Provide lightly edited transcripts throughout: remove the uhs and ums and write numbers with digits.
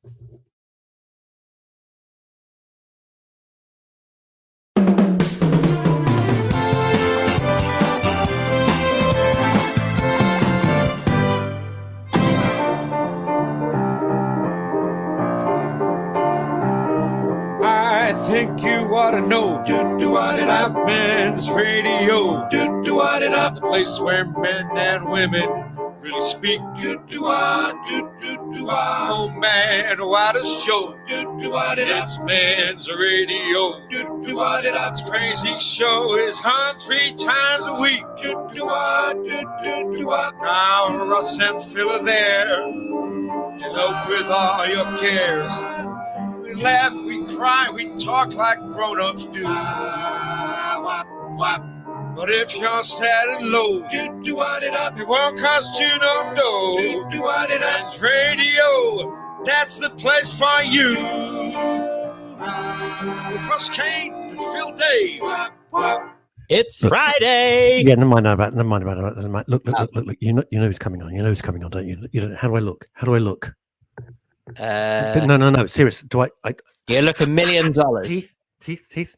I think you ought to know about men's radio. The place where men and women really speak. Oh man, what a show. It's men's radio. This crazy show is on 3 times a week. Now Russ and Phil are there to help with all your cares. We laugh, we cry, we talk like grown-ups do. But if you're sad and low, it won't cost you no dough. Men's radio, that's the place for you. With Russ Kane and Phil Dave. It's Friday. Yeah, never mind about that. Look. You know who's coming on. You know who's coming on, don't you? How do I look? No. Serious. Do I? You look $1 million. Teeth.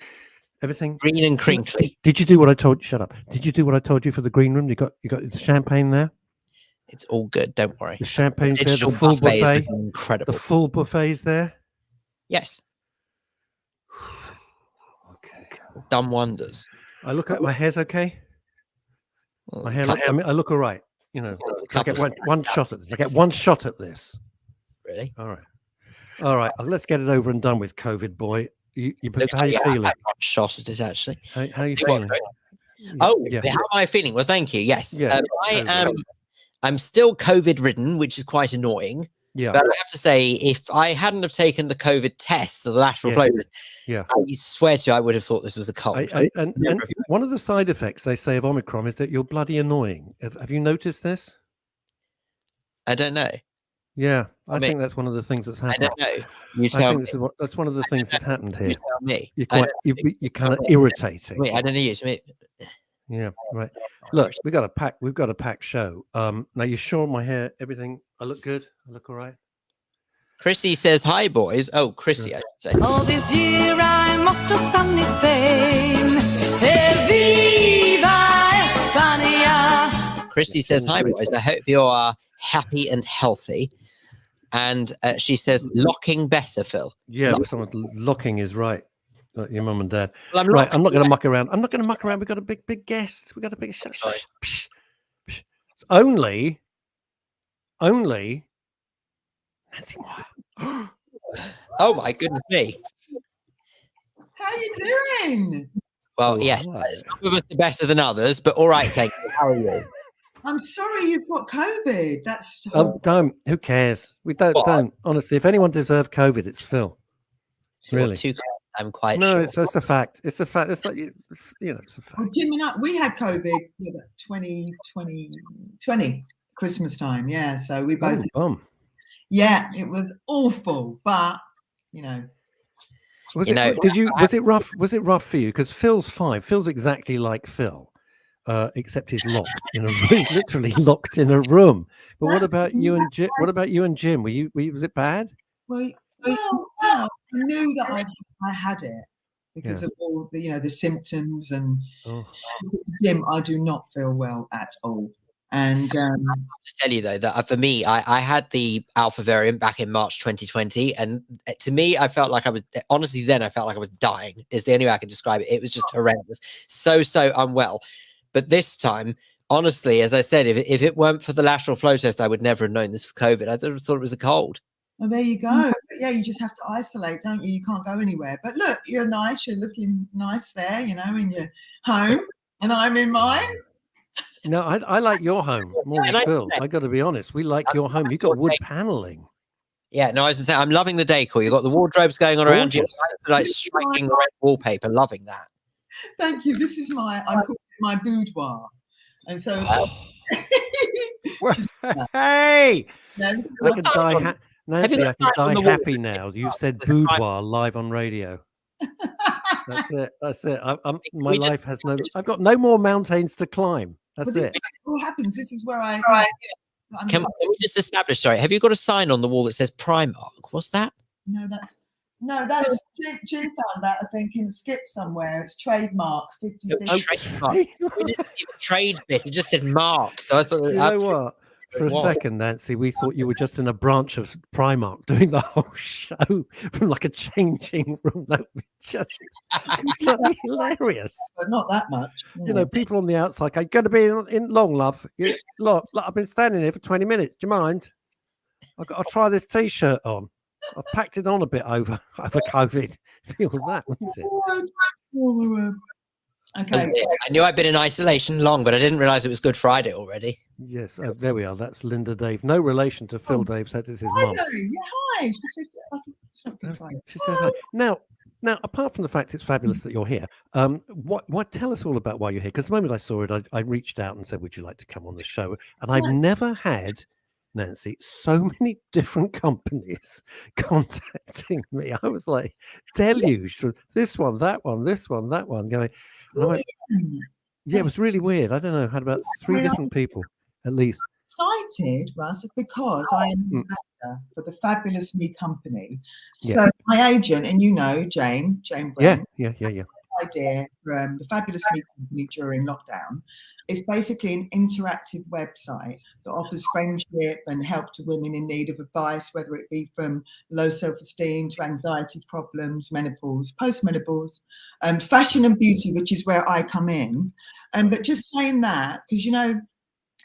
Everything Green and crinkly. Did you do what I told you? Shut up. Did you do what I told you for the green room? You got the champagne there. It's all good. Don't worry. The champagne's there. The full buffet. Incredible. The full buffet's there. Yes. Okay. Done wonders. I look at my hair's okay. My hair. I look all right. You know, I get one shot at this. I get one shot at this. Really? All right. Let's get it over and done with, COVID boy. How you feeling? I shot at it actually. How you feeling? How am I feeling? Well, thank you. Yes, yeah, I'm still COVID ridden, which is quite annoying. Yeah, but I have to say, if I hadn't have taken the COVID test, the lateral flow test, I swear to you, I would have thought this was a cold. And one of the side effects they say of Omicron is that you're bloody annoying. Have you noticed this? I don't know. Yeah, I think that's one of the things that's happened. I don't know. You tell me. That's one of the things that's happened here. You tell me. You're kind of irritating. Wait, I don't know you. Yeah, right. Look, we've got a packed show. Now you sure my hair, everything? I look good. I look all right. Christie says hi, boys. Oh, Christie, I should say. All this year I'm off to sunny Spain. Hey, viva España. Christie says hi, boys. I hope you are happy and healthy. And she says, locking better, Phil. Yeah, locking is right. Your mum and dad. Well, I'm not going to muck around. We've got a big guest. We've got a big shh. Only Nancy Sorrell. Oh my goodness me. How are you doing? Well, yes, some of us are better than others, but all right, thank you. How are you? I'm sorry you've got COVID. That's don't. Who cares? We don't. Honestly, if anyone deserved COVID, it's Phil. Really? I'm quite sure. No, it's a fact. It's a fact. It's like it's a fact. Well, Jim and I, we had COVID 2020 Christmas time. Yeah, so we both. Yeah, it was awful, but Was it rough? Was it rough for you? Because Phil's fine. Phil's exactly like Phil. Except he's locked in a room, literally locked in a room. But what about you and Jim? What about you and Jim? Were you? Was it bad? Well, I knew that I had it because of all the symptoms and Jim. I do not feel well at all. And I'll just tell you though that for me, I had the alpha variant back in March 2020, and to me, I felt like I was dying. Is the only way I can describe it. It was just horrendous, so unwell. But this time, honestly, as I said, if it weren't for the lateral flow test, I would never have known this was COVID. I thought it was a cold. Well, there you go. But yeah, you just have to isolate, don't you? You can't go anywhere. But look, you're nice. You're looking nice there, in your home, and I'm in mine. No, I like your home more than Phil. I got to be honest. We like your home. You got wood paneling. Yeah, no, I was going to say, I'm loving the decor. You got the wardrobes going on around you, like striking red wallpaper. Loving that. Thank you. This is I call it my boudoir, and so. Hey, I can die. Nancy, I can die happy now. You've said boudoir live on radio. That's it. My life has I've got no more mountains to climb. That's it. What happens? This is where Can we just establish? Sorry, have you got a sign on the wall that says Primark? What's that? No, that's Jim found that, I think, in Skip somewhere. It's trademark 50/50. We didn't see the trade bit. It just said Mark. So I thought, Do you know what? For a second, Nancy, we thought you were just in a branch of Primark doing the whole show from like a changing room. That was just bloody hilarious. But not that much. You know, people on the outside, I'm going to be in long, love. Look, I've been standing here for 20 minutes. Do you mind? I'll try this T-shirt on. I've packed it on a bit over COVID. Feel that, wouldn't it? Oh, my word. Okay. I knew I'd been in isolation long, but I didn't realize it was Good Friday already. Yes, there we are. That's Linda Dave. No relation to Phil Dave. That is his mum. Yeah, hi. She said, I think it's not Good Friday. She said hi. Now, apart from the fact it's fabulous that you're here, what tell us all about why you're here? Because the moment I saw it, I reached out and said, "Would you like to come on the show?" And I've never had, Nancy, so many different companies contacting me. I was like deluged from this one, that one, this one, that one, going. I went, yeah, it was really weird. I don't know. I had about 3 different people at least. Excited, Russ, because I am an ambassador for the Fabulous Me company. Yeah. So my agent, and you know, Jane Brown, Yeah. idea from the Fabulous Me company during lockdown is basically an interactive website that offers friendship and help to women in need of advice, whether it be from low self-esteem to anxiety problems, menopause, postmenopause, fashion and beauty, which is where I come in. But just saying that, because, you know,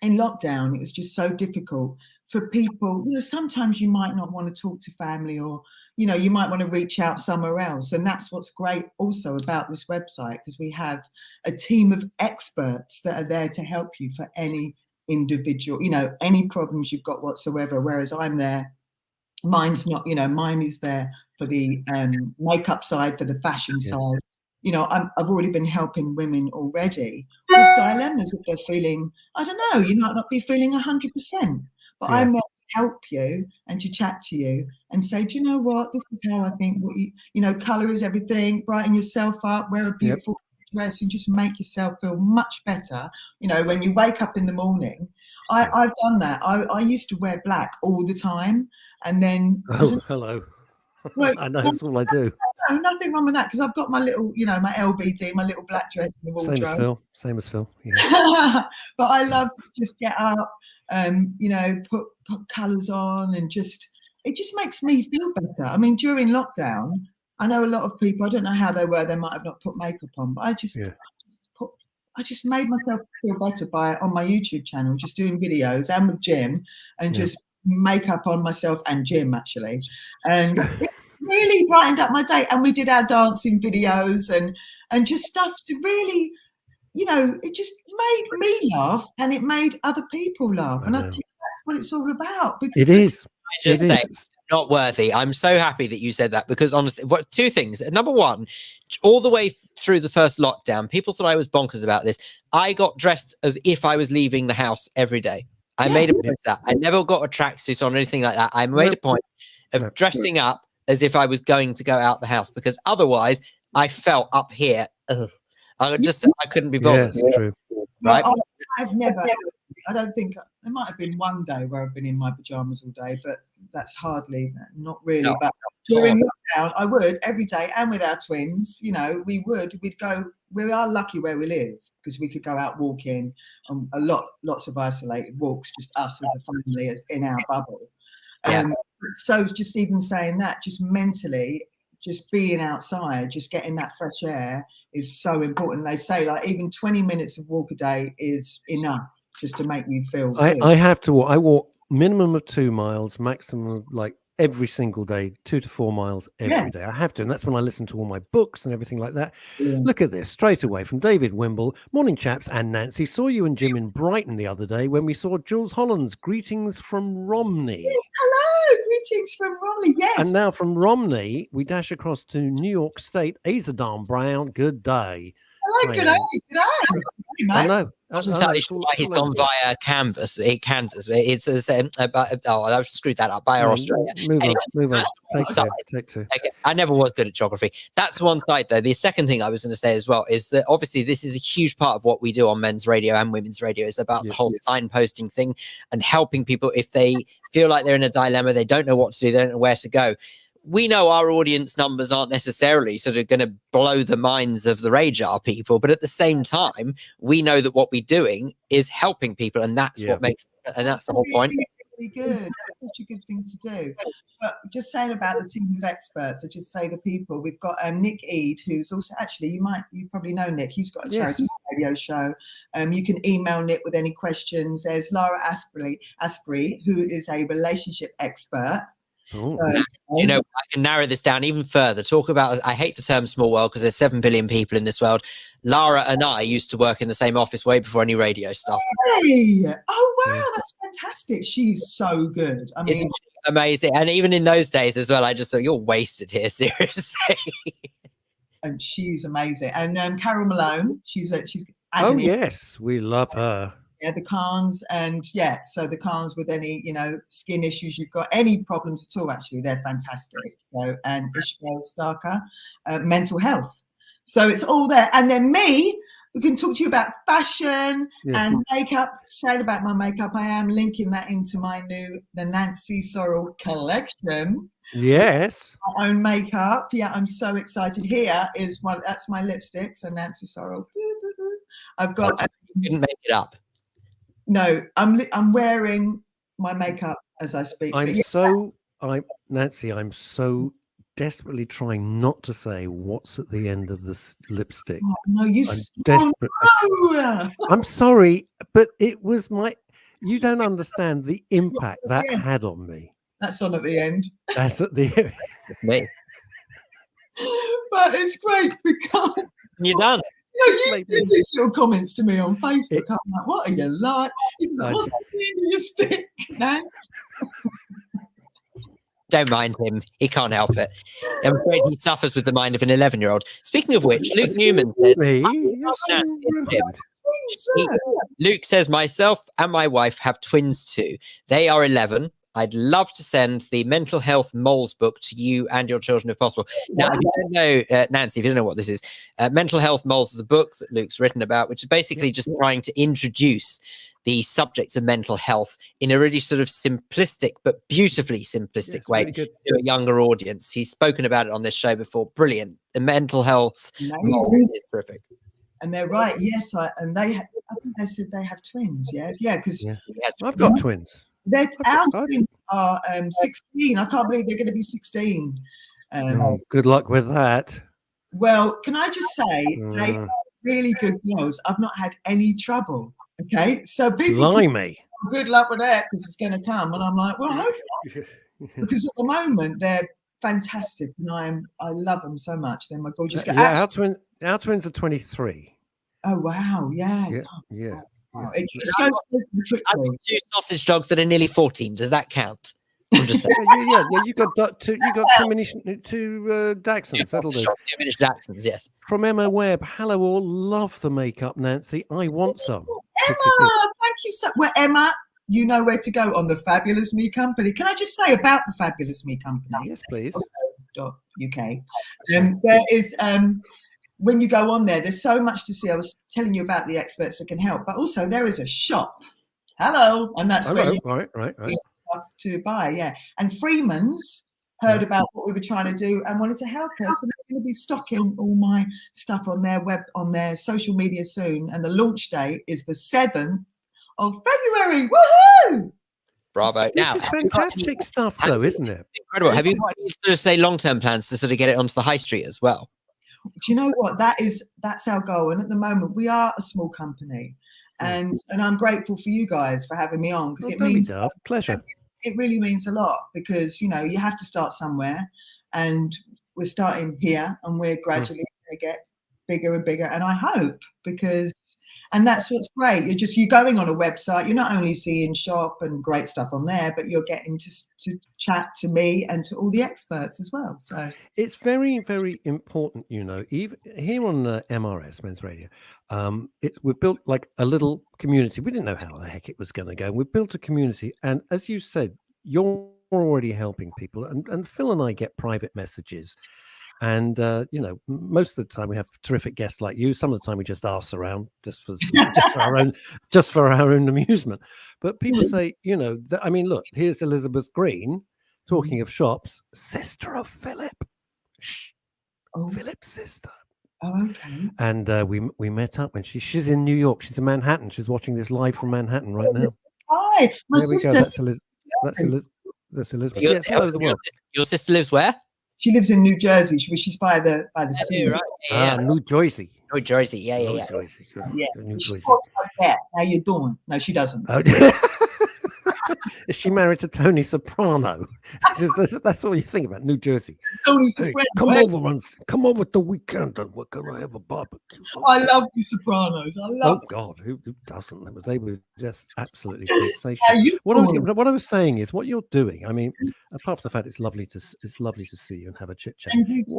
in lockdown, it was just so difficult for people. You know, sometimes you might not want to talk to family, or, you know, you might want to reach out somewhere else. And that's what's great also about this website, because we have a team of experts that are there to help you for any individual, you know, any problems you've got whatsoever. Whereas I'm there, mine's not, you know, mine is there for the makeup side, for the fashion side. You know, I've already been helping women already with dilemmas if they're feeling, I don't know, you might not be feeling 100%. But I'm there to help you and to chat to you and say, do you know what? This is how I think. What you know, colour is everything. Brighten yourself up. Wear a beautiful dress and just make yourself feel much better. You know, when you wake up in the morning, I've done that. I used to wear black all the time, and then Hello. I know that's all I do. No, nothing wrong with that, because I've got my little, you know, my LBD, my little black dress in the wardrobe. Same as Phil. Yeah. But I love to just get up, you know, put colours on, and just, it just makes me feel better. I mean, during lockdown, I know a lot of people, I don't know how they were, they might have not put makeup on, but I just made myself feel better on my YouTube channel, just doing videos and with Jim, and just makeup on myself and Jim actually, and it really brightened up my day. And we did our dancing videos and just stuff to really, you know, it just made me laugh and it made other people laugh, and I think that's what it's all about. Because it is. I just say, not worthy. I'm so happy that you said that, because honestly, two things. Number one, all the way through the first lockdown, people thought I was bonkers about this. I got dressed as if I was leaving the house every day. I made a point of that. I never got a tracksuit on or anything like that. I made a point of dressing up as if I was going to go out the house, because otherwise I felt up here. I couldn't be bothered. Yeah, it's true. Right? I've never, I don't think, there might have been one day where I've been in my pajamas all day, but that's hardly, not really. No, but during lockdown, I would every day, and with our twins, you know, we'd go, we are lucky where we live, because we could go out walking, lots of isolated walks, just us as a family, as in our bubble. So just even saying that, just mentally, just being outside, just getting that fresh air is so important. They say like even 20 minutes of walk a day is enough just to make you feel good. I have to walk. I walk minimum of 2 miles, maximum of like every single day, 2 to 4 miles every day. I have to, and that's when I listen to all my books and everything like that. Look at this, straight away from David Wimble. Morning, chaps and Nancy. Saw you and Jim in Brighton the other day when we saw Jules Holland's Greetings from Romney. Yes, hello, greetings from Romney, yes. And now from Romney, we dash across to New York State. Azadam Brown, good day. Hello, good day, good day. I know. I wasn't entirely sure why he's gone via Kansas. It's I've screwed that up. Via Australia. Move on. Take two. Okay. I never was good at geography. That's one side, though. The second thing I was going to say as well is that obviously this is a huge part of what we do on men's radio and women's radio. Is about the whole signposting thing and helping people if they feel like they're in a dilemma. They don't know what to do. They don't know where to go. We know our audience numbers aren't necessarily sort of going to blow the minds of the radar people, but at the same time, we know that what we're doing is helping people, and that's what makes, and that's the whole point. Really good. That's such a good thing to do. But just saying about the team of experts, I just say to people, we've got Nick Eade, who's also actually you probably know Nick. He's got a charity radio show. You can email Nick with any questions. There's Laura Asprey, who is a relationship expert. You know, I can narrow this down even further. Talk about, I hate the term small world because there's 7 billion people in this world. Lara and I used to work in the same office way before any radio stuff. Hey! Oh, wow, that's fantastic. She's so good. I mean, isn't she amazing? And even in those days as well, I just thought, you're wasted here, seriously. And she's amazing. And Carol Malone, she's oh, yes, we love her. Yeah, the Khans, and so the Khans with any, skin issues you've got, any problems at all, actually, they're fantastic. So, and Ishmael Starker, mental health. So it's all there. And then me, we can talk to you about fashion and makeup. Saying about my makeup, I am linking that into the Nancy Sorrell collection. Yes. My own makeup. Yeah, I'm so excited. Here is that's my lipstick. So Nancy Sorrell. I've got. You didn't make it up. No, I'm wearing my makeup as I speak. Nancy, I'm so desperately trying not to say what's at the end of the lipstick. Oh, no, I'm sorry, but it was you don't understand the impact that had on me. That's on at the end. That's at the end. Me. But it's great because you're done. You do these little comments to me on Facebook. I'm like, what are you like? What's the end of your stick, man? Don't mind him. He can't help it. I'm afraid he suffers with the mind of an 11-year-old. Speaking of which, Luke Newman says, Luke says, myself and my wife have twins too. They are 11. I'd love to send the mental health moles book to you and your children if possible. Now, if you don't know, Nancy, if you don't know what this is, Mental Health Moles is a book that Luke's written about, which is basically just trying to introduce the subject of mental health in a really sort of simplistic, but beautifully simplistic way to a younger audience. He's spoken about it on this show before. Brilliant. The mental health moles is terrific. And they're right. Yes. I think they said they have twins. Yeah. Because I've got twins. Our twins are 16. I can't believe they're going to be 16. Good luck with that. Well, can I just say, they are really good girls. I've not had any trouble. Okay, so people, good luck with that because it's going to come. And I'm like, well, because at the moment they're fantastic, and I love them so much. They're my gorgeous girls. Our twins are 23. Oh wow, yeah. I've got 2 sausage dogs that are nearly 14. Does that count? I'm just saying. You got two Dachshunds. That'll do. 2 miniature Dachshunds, yes. From Emma Webb. Hello, all. Love the makeup, Nancy. I want some. Emma, thank you so. Well, Emma, you know where to go on the Fabulous Me Company. Can I just say about the Fabulous Me Company? Yes, please. .uk. There is when you go on there's so much to see. I was telling you about the experts that can help, but also there is a shop. Hello, and that's where you right. Stuff to buy, And Freeman's heard about what we were trying to do and wanted to help us. And they're going to be stocking all my stuff on their social media soon. And the launch date is the 7th of February. Woohoo! Bravo! This is fantastic stuff, though, isn't it? Incredible. Have you got any sort of say long-term plans to sort of get it onto the high street as well? Do you know what? That's our goal. And at the moment, we are a small company. And I'm grateful for you guys for having me on because it means pleasure. It really means a lot because you have to start somewhere, and we're starting here, and we're gradually going to get bigger and bigger. And I hope and that's what's great. You're going on a website. You're not only seeing shop and great stuff on there, but you're getting to chat to me and to all the experts as well. So it's very, very important, even here on MRS Men's Radio. We've built like a little community. We didn't know how the heck it was going to go. We've built a community, and as you said, you're already helping people. And Phil and I get private messages And most of the time we have terrific guests like you. Some of the time we just arse around just for our own amusement. But people say, look, here's Elizabeth Green talking of shops, sister of Philip. Shh. Oh. Philip's sister. Oh, okay. And we met up when she's in New York. She's in Manhattan. She's watching this live from Manhattan right now. Hi, my there we sister. go. That's Elizabeth. Yeah, it's all over the world. Your sister lives where? She lives in New Jersey. She's by the sea. Right. Yeah. New Jersey. New Jersey. Yeah. New Jersey. Yeah. New She Jersey. talks like that. How you doing? No, she doesn't. Oh, is she married to Tony Soprano? That's all you think about, New Jersey. Tony Hey, Soprano. come over the weekend and we're gonna have a barbecue. I love the Sopranos. I love. Oh God, who doesn't? They were just absolutely sensational. What I was saying is, what you're doing. I mean, apart from the fact it's lovely to see you and have a chit chat.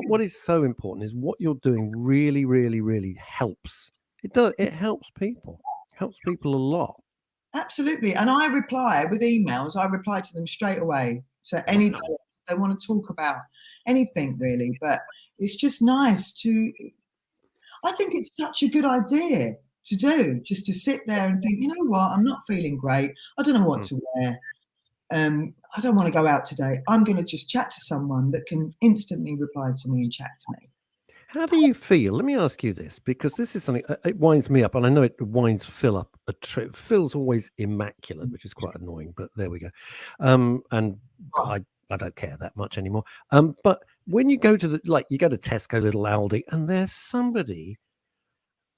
What is so important is what you're doing. Really, really, really helps. It does. It helps people. Helps people a lot. Absolutely. And I reply with emails. I reply to them straight away. So anytime they want to talk about anything really, but it's just nice I think it's such a good idea to do, just to sit there and think, you know what, I'm not feeling great. I don't know what to wear. I don't want to go out today. I'm going to just chat to someone that can instantly reply to me and chat to me. How do you feel? Let me ask you this, because this is something, it winds me up, and I know it winds Phil up a trip. Phil's always immaculate, which is quite annoying, but there we go. And I don't care that much anymore. But when you go to you go to Tesco, Little Aldi, and there's somebody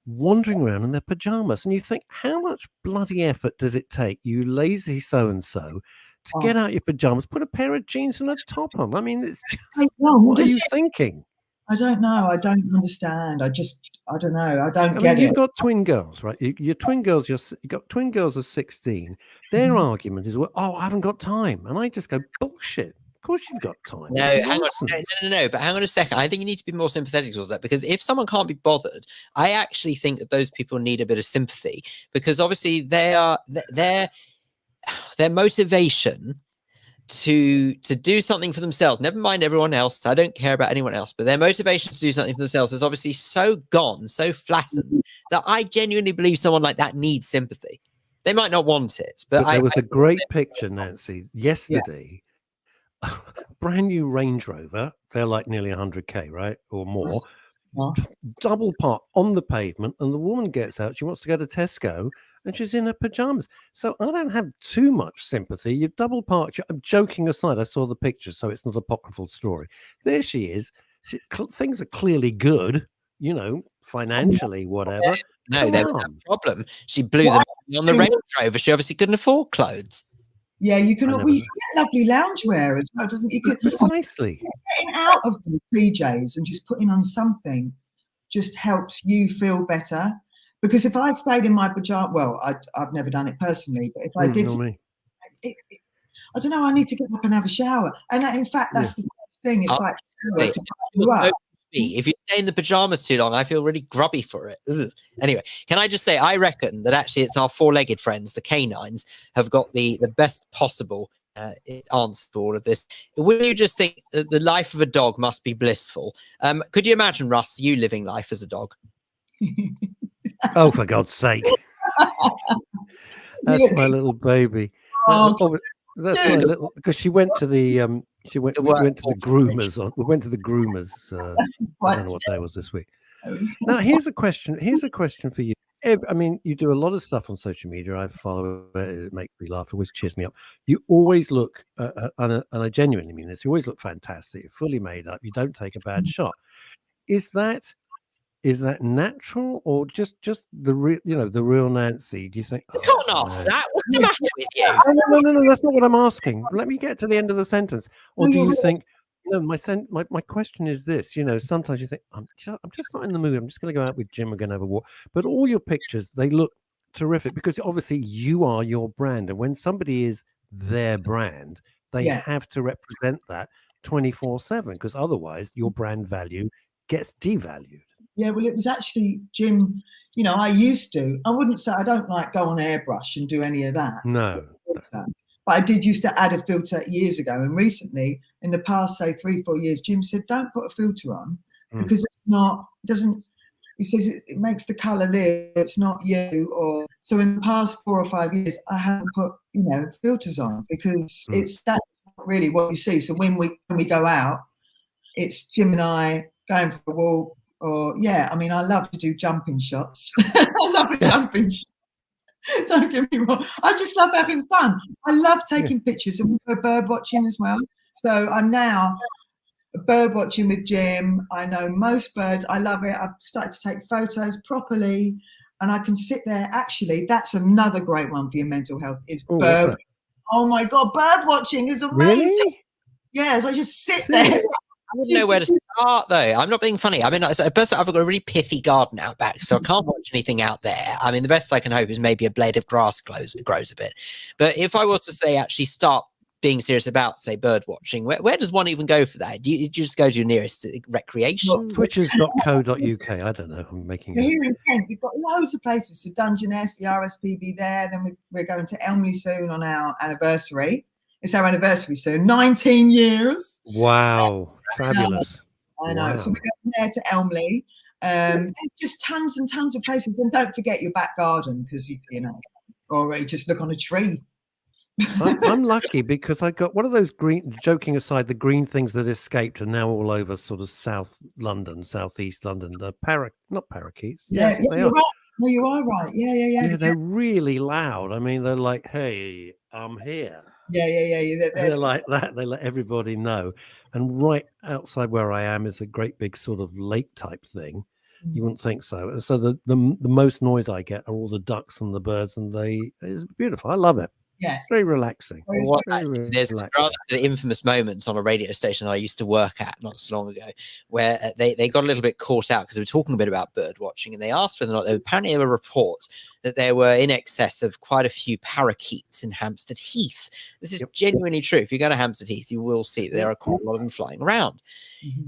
wandering around in their pajamas, and you think, how much bloody effort does it take, you lazy so-and-so, to get out your pajamas, put a pair of jeans and a top on? I mean, it's just, what are you thinking? I don't know. I don't understand. I don't know. I don't get it. You've got twin girls, right? Your twin girls, you've got twin girls of 16. Their argument is, well, I haven't got time. And I just go, bullshit. Of course you've got time. No, hang on. No. But hang on a second. I think you need to be more sympathetic towards that, because if someone can't be bothered, I actually think that those people need a bit of sympathy, because obviously their motivation to do something for themselves, never mind everyone else, I don't care about anyone else, but their motivation to do something for themselves is obviously so gone, so flattened, that I genuinely believe someone like that needs sympathy. They might not want it, but there was a great picture, Nancy, yesterday. Yeah. Brand new Range Rover, they're like nearly 100k, right, or more. Double park on the pavement, and the woman gets out. She wants to go to Tesco, and she's in her pajamas. So I don't have too much sympathy. You've double parked. I'm joking aside. I saw the picture, so it's not an apocryphal story. There she is. Things are clearly good, financially, whatever. No, there was no problem. She blew them on the Range Rover. She obviously couldn't afford clothes. Yeah, you can. You get lovely loungewear as well, doesn't it? Precisely. Getting out of the PJs and just putting on something just helps you feel better. Because if I stayed in my pajamas, well, I've never done it personally, but if I did, I don't know, I need to get up and have a shower. And in fact, that's the first thing. It's if you stay in the pajamas too long, I feel really grubby for it. Ugh. Anyway, can I just say, I reckon that actually it's our four-legged friends, the canines, have got the best possible answer to all of this. Will you just think that the life of a dog must be blissful? Could you imagine, Russ, you living life as a dog? Oh, for God's sake. That's my little baby. That's my little, because she went to the we went to the groomers. We went to the groomers. I don't know what day was this week. Now, here's a question for you. I mean, you do a lot of stuff on social media. I follow it. It makes me laugh. It always cheers me up. You always look, and I genuinely mean this, you always look fantastic. You're fully made up. You don't take a bad shot. Is that natural, or just the real, the real Nancy? Do you think? You can't ask that. What's the matter with you? No. That's not what I'm asking. Let me get to the end of the sentence. Or do you think? No, my question is this. Sometimes you think I'm just not in the mood. I'm just going to go out with Jim. We're going to have a walk. But all your pictures, they look terrific, because obviously you are your brand, and when somebody is their brand, they have to represent that 24/7, because otherwise your brand value gets devalued. Yeah, well, it was actually Jim. I wouldn't say I don't go on airbrush and do any of that. No. But I did used to add a filter years ago, and recently, in the past, say 3-4 years, Jim said, "Don't put a filter on because it's not. It doesn't." He says it makes the colour there. It's not you. Or so in the past 4 or 5 years, I haven't put filters on because that's not really what you see. So when we go out, it's Jim and I going for a walk. Or I mean, I love to do jumping shots. I love jumping shots. Don't get me wrong. I just love having fun. I love taking pictures, and we go bird watching as well. So I'm now bird watching with Jim. I know most birds. I love it. I've started to take photos properly, and I can sit there. Actually, that's another great one for your mental health is bird. Oh my God, bird watching is amazing. Really? Yes, I just sit there. I wouldn't know where to start, though. I'm not being funny. I mean, I've got a really pithy garden out back, so I can't watch anything out there. I mean, the best I can hope is maybe a blade of grass grows a bit. But if I was to say actually start being serious about, say, bird watching, where does one even go for that? Do you just go to your nearest recreation? Twitchers.co.uk. I don't know. I'm making it. Here in Kent, we've got loads of places. So Dungeness, the RSPB there. Then we're going to Elmley soon on our anniversary. It's our anniversary soon. 19 years. Wow. Fabulous. I know. Wow. So we're going there to Elmley. There's just tons and tons of places. And don't forget your back garden because, or just look on a tree. I'm lucky because I got one of those green, joking aside, the green things that escaped are now all over sort of South London, Southeast London. Not parakeets. Yeah, you're right. No, you are right. Yeah. Yeah, they're really loud. I mean, they're like, "Hey, I'm here." Yeah. They're like that. They let everybody know. And right outside where I am is a great big sort of lake type thing. You wouldn't think so. And so the most noise I get are all the ducks and the birds, and it's beautiful. I love it. Yeah, very relaxing. There's rather infamous moments on a radio station I used to work at not so long ago where they got a little bit caught out because they were talking a bit about bird watching, and they asked whether or not apparently there were reports that there were in excess of quite a few parakeets in Hampstead Heath. This is genuinely true. If you go to Hampstead Heath, you will see there are quite a lot of them flying around.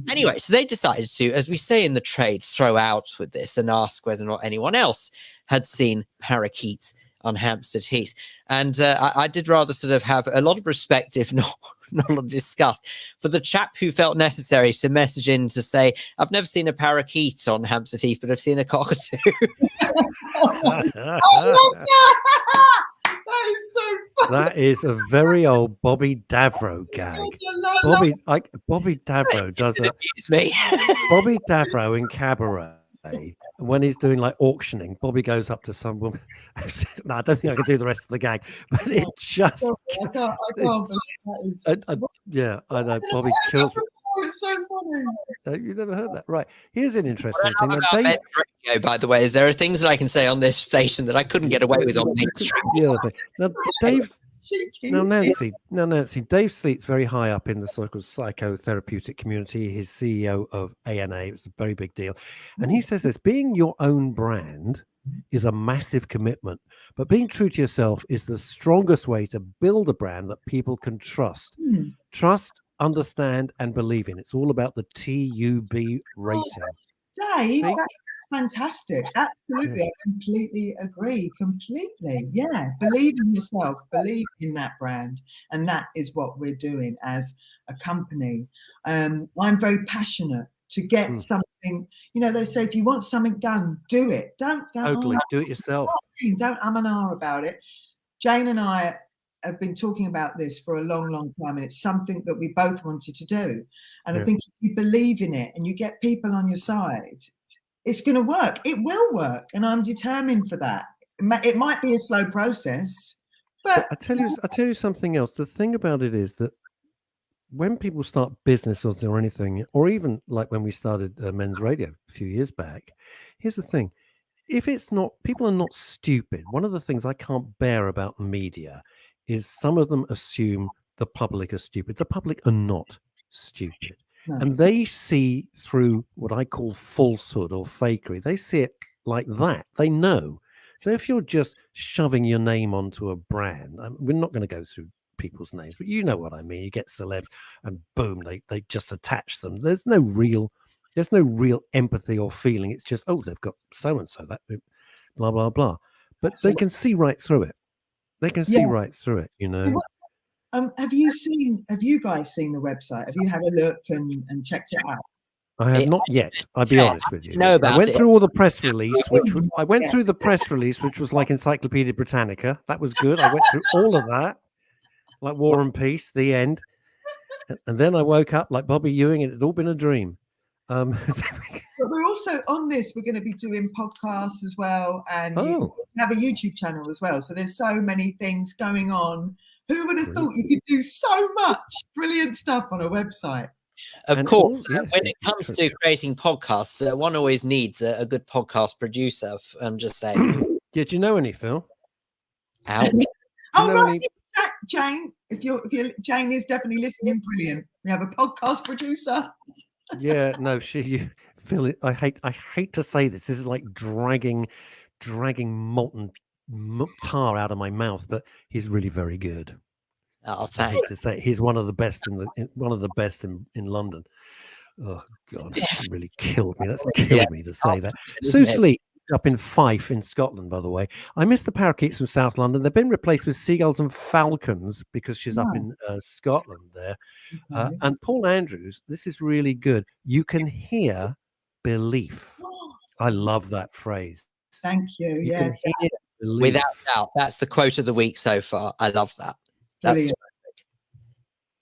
Anyway, so they decided to, as we say in the trade, throw out with this and ask whether or not anyone else had seen parakeets on Hampstead Heath. And I did rather sort of have a lot of respect, if not a lot of disgust, for the chap who felt necessary to message in to say, I've never seen a parakeet on Hampstead Heath, but I've seen a cockatoo. That is so funny. That is a very old Bobby Davro gag. Bobby Davro does it. Bobby Davro in Cabaret. When he's doing like auctioning, Bobby goes up to some woman. No, I don't think I can do the rest of the gag, but it just. I can't believe that is. Yeah, I know. Bobby kills me. It's so funny. You never heard that, right? Here's an interesting thing. Radio, by the way, is there are things that I can say on this station that I couldn't get away with on mainstream. The other thing. Now, Dave. Now, Nancy, Dave Sleet's very high up in the sort of psychotherapeutic community. He's CEO of ANA. It's a very big deal. And he says this, being your own brand is a massive commitment, but being true to yourself is the strongest way to build a brand that people can trust. Trust, understand, and believe in. It's all about the TUB rating. Dave, that's fantastic. Absolutely. I completely agree. Completely. Yeah. Believe in yourself. Believe in that brand. And that is what we're doing as a company. I'm very passionate to get something. They say if you want something done, do it. Don't totally do it yourself. Don't and ah about it. Jane and I have been talking about this for a long, long time, and it's something that we both wanted to do. And I think if you believe in it and you get people on your side, it's going to work. It will work, and I'm determined for that. It might be a slow process, but I tell you something else. The thing about it is that when people start businesses or anything, or even like when we started Men's Radio a few years back, here's the thing: if it's not, people are not stupid. One of the things I can't bear about media is some of them assume the public are stupid. The public are not stupid. No. And they see through what I call falsehood or fakery. They see it like that. They know. So if you're just shoving your name onto a brand, we're not going to go through people's names, but you know what I mean. You get celebs and boom, they just attach them. There's no real empathy or feeling. It's just, oh, they've got so-and-so, that blah, blah, blah. But they can see right through it. They can see right through it, Have you guys seen the website? Have you had a look and checked it out? I have not yet. I'll be honest with you. know about I went it. through all the press release, which was like Encyclopedia Britannica. That was good. I went through all of that, like War and Peace, the end. And then I woke up like Bobby Ewing, and it had all been a dream. But we're also on this. We're going to be doing podcasts as well, and you have a YouTube channel as well. So there's so many things going on. Who would have thought you could do so much brilliant stuff on a website? Of course, when it comes to creating podcasts, one always needs a good podcast producer. I'm just saying. Yeah, do you know any, Phil? Ouch. Right, Jane. If you're Jane is definitely listening. Brilliant. We have a podcast producer. Yeah, no, Phil. I hate to say this. This is like dragging molten tar out of my mouth, but he's really very good. Oh, I thanks. hate to say he's one of the best in London. Oh God, that really killed me. That's killed me to say that. Sue Sleep up in Fife in Scotland, by the way. I miss the parakeets from South London. They've been replaced with seagulls and falcons because she's up in Scotland there. And Paul Andrews, this is really good. You can hear belief. I love that phrase. Thank you. You can hear belief. Without doubt, that's the quote of the week so far. I love that. That's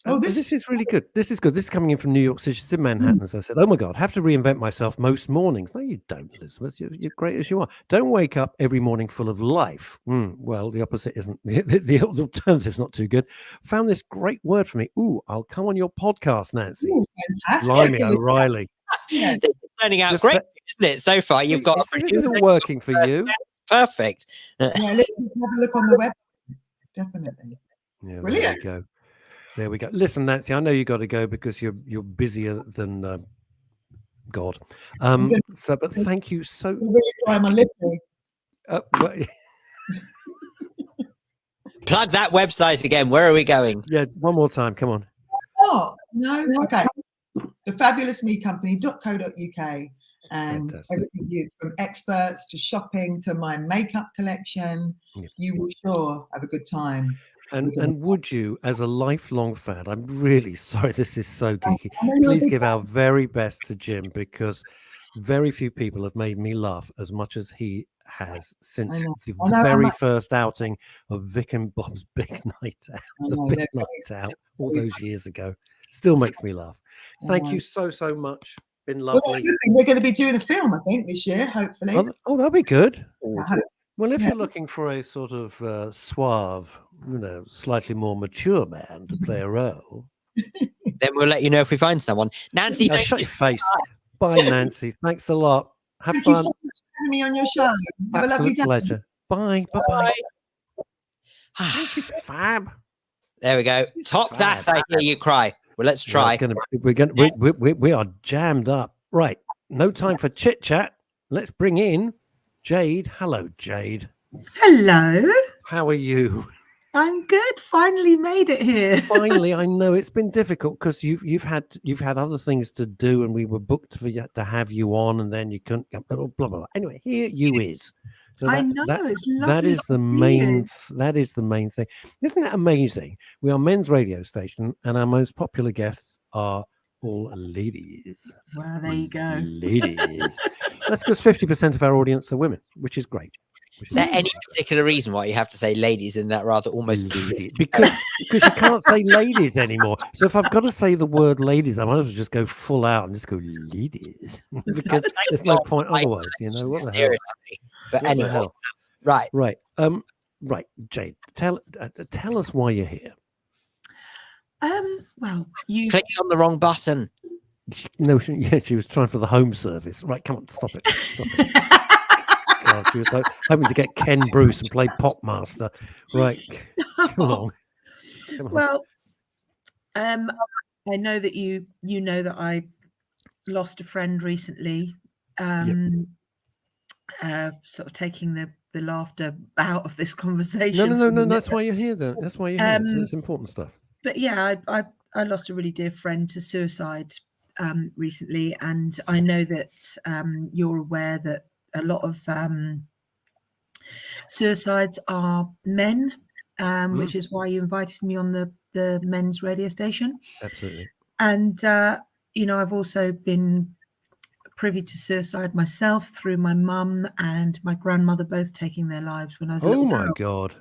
this is really good. This is good. This is coming in from New York City. She's in Manhattan. As I said, oh my God, have to reinvent myself most mornings. No, you don't, Elizabeth. You're great as you are. Don't wake up every morning full of life. Well, the opposite isn't. The alternative's not too good. Found this great word for me. Ooh, I'll come on your podcast, Nancy. Ooh, fantastic. Blimey, O'Reilly. This is turning out great, isn't it? So far, you've got a this isn't working for you. Perfect. Yeah, let's have a look on the web. Definitely. Yeah, brilliant. There we go. Listen, Nancy, I know you got to go because you're busier than God. But thank you so. Really try my lip. Plug that website again. Where are we going? Yeah, one more time. Come on. Oh no. Okay. thefabulousmecompany.co.uk, and everything from experts to shopping to my makeup collection. Yeah. You will sure have a good time. And would you, as a lifelong fan, I'm really sorry, this is so geeky, please give our very best to Jim, because very few people have made me laugh as much as he has since the very first outing of Vic and Bob's Big Night Out, all those years ago. Still makes me laugh. Thank you so much. Been lovely. We're going to be doing a film, I think, this year, hopefully. Oh, that'll be good. Well, if you're looking for a sort of suave, slightly more mature man to play a role, then we'll let you know if we find someone. Nancy, shut your face. Bye, Nancy. Thanks a lot. Have Thank fun. you so much for having me on your show. Have a lovely day. Pleasure. Bye. Bye. Fab. There we go. Top that. I hear you cry. Well, let's try. We are jammed up. Right. No time for chit chat. Let's bring in Jade. Hello, Jade. Hello. How are you? I'm good. Finally made it here. Finally, I know it's been difficult because you've had other things to do, and we were booked to have you on, and then you couldn't. Blah blah blah. Anyway, here you is. So I know it's lovely. That is the main. That is the main thing. Isn't it amazing? We are men's radio station, and our most popular guests are all ladies. Well, there you go. Ladies. That's because 50% of our audience are women, which is great. Is there any particular reason why you have to say ladies in that rather almost because you can't say ladies anymore. So if I've got to say the word ladies, I might as well just go full out and just go ladies because there's no point otherwise. What the hell? But anyway, right. Right, Jade. Tell us why you're here. Well, you clicked on the wrong button. No, she was trying for the home service. Right, come on, stop it. God, she was hoping to get Ken Bruce and play Popmaster. Right, come on. Well, I know that you know that I lost a friend recently. Sort of taking the laughter out of this conversation. No. That's why you're here. Though. That's why you're here. So it's important stuff. But yeah, I lost a really dear friend to suicide recently, and I know that you're aware that a lot of suicides are men, which is why you invited me on the the men's radio station. Absolutely. And I've also been privy to suicide myself through my mum and my grandmother both taking their lives when I was a little my girl. God.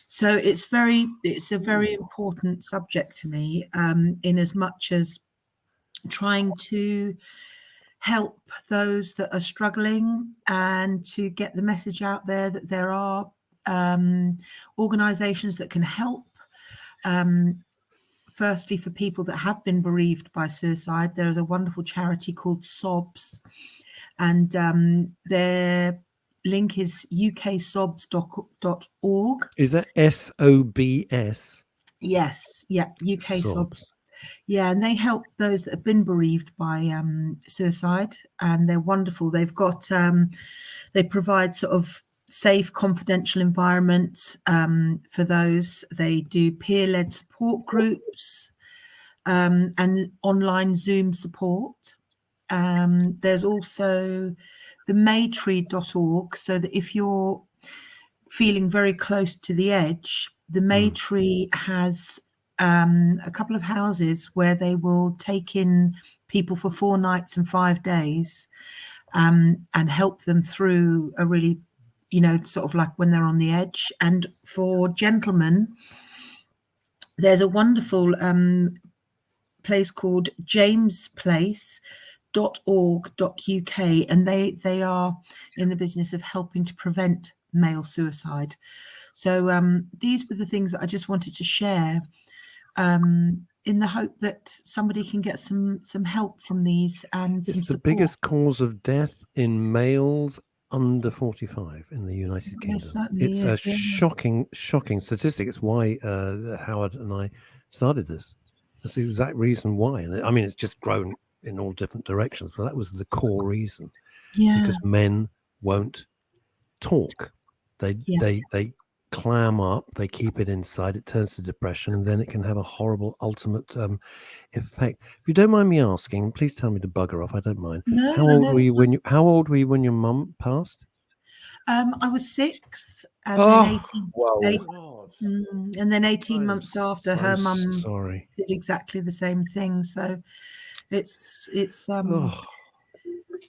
So it's a very important subject to me, in as much as trying to help those that are struggling and to get the message out there that there are organizations that can help. Firstly, for people that have been bereaved by suicide, there is a wonderful charity called SOBS, and their link is uksobs.org. Is that SOBS? Yes, yeah, UK SOBS. SOBS. Yeah, and they help those that have been bereaved by suicide, and they're wonderful. They've got they provide sort of safe, confidential environments for those. They do peer-led support groups and online Zoom support. There's also the maytree.org, so that if you're feeling very close to the edge, the Maytree has a couple of houses where they will take in people for 4 nights and 5 days and help them through a really, sort of like when they're on the edge. And for gentlemen, there's a wonderful place called jamesplace.org.uk, and they are in the business of helping to prevent male suicide. So these were the things that I just wanted to share, in the hope that somebody can get some help from these and It's some the support. biggest cause of death in males under 45 in the United Kingdom. Yes, certainly It's is, a shocking statistic. It's why Howard and I started this. That's the exact reason why. And I mean, it's just grown in all different directions, but that was the core reason. Yeah. Because men won't talk. They clam up, they keep it inside, it turns to depression, and then it can have a horrible ultimate effect. If you don't mind me asking, please tell me to bugger off. I don't mind. How old were you when your mum passed? I was 6, and then 18 months after, her mum did exactly the same thing. So it's do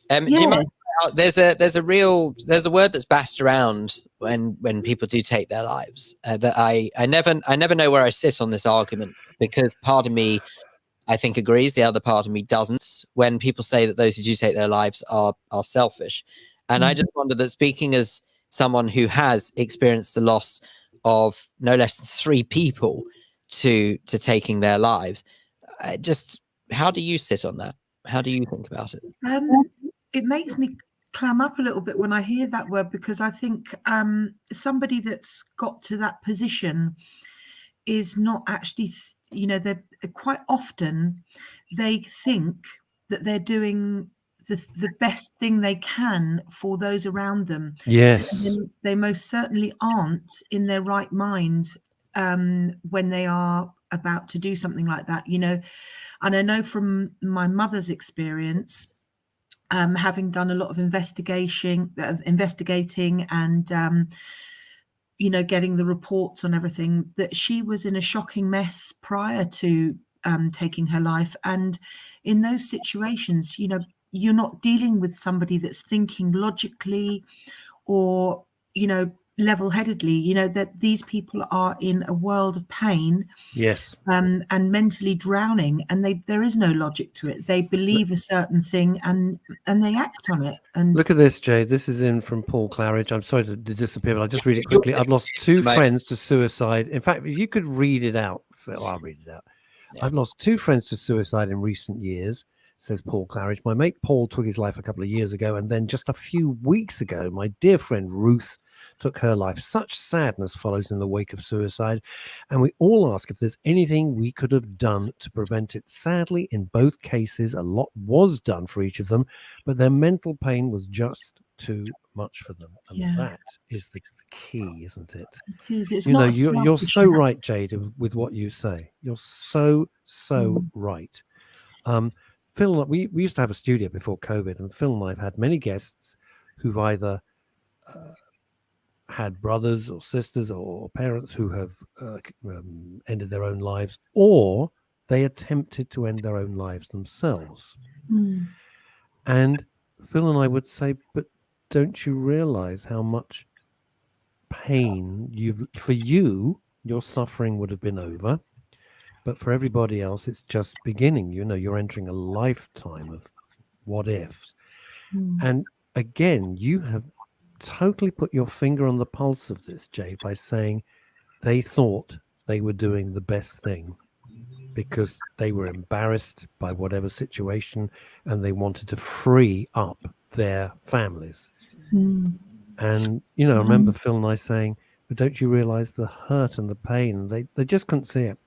you mind? There's a word that's bashed around when people do take their lives that I never know where I sit on this argument, because part of me I think agrees, the other part of me doesn't, when people say that those who do take their lives are selfish. And I just wonder that, speaking as someone who has experienced the loss of no less than 3 people to taking their lives, just how do you sit on that? How do you think about it? It makes me clam up a little bit when I hear that word, because I think somebody that's got to that position is not actually, they're quite often they think that they're doing the best thing they can for those around them. Yes. And they most certainly aren't in their right mind when they are about to do something like that, And I know from my mother's experience, having done a lot of investigating and getting the reports on everything, that she was in a shocking mess prior to taking her life. And in those situations, you're not dealing with somebody that's thinking logically or level-headedly, that these people are in a world of pain, yes, and mentally drowning, and there is no logic to it. They believe a certain thing and they act on it. And look at this, Jay. This is in from Paul Claridge. I'm sorry to disappear, but I'll just read it quickly. I've lost 2 friends to suicide. In fact, if you could read it out, Phil, I'll read it out. I've lost 2 friends to suicide in recent years, says Paul Claridge. My mate Paul took his life a couple of years ago, and then just a few weeks ago, my dear friend Ruth took her life. Such sadness follows in the wake of suicide, and we all ask if there's anything we could have done to prevent it. Sadly, in both cases, a lot was done for each of them, but their mental pain was just too much for them, and that is the key, isn't it? It is. It's you're so right, Jade, with what you say. You're so right. Phil, we used to have a studio before COVID, and Phil and I have had many guests who've either had brothers or sisters or parents who have ended their own lives, or they attempted to end their own lives themselves. Mm. And Phil and I would say, but don't you realize how much pain your suffering would have been over, but for everybody else it's just beginning. You're entering a lifetime of what ifs. And again, you have totally put your finger on the pulse of this, Jade, by saying they thought they were doing the best thing because they were embarrassed by whatever situation and they wanted to free up their families. And I remember Phil and I saying, but don't you realize the hurt and the pain? They just couldn't see it.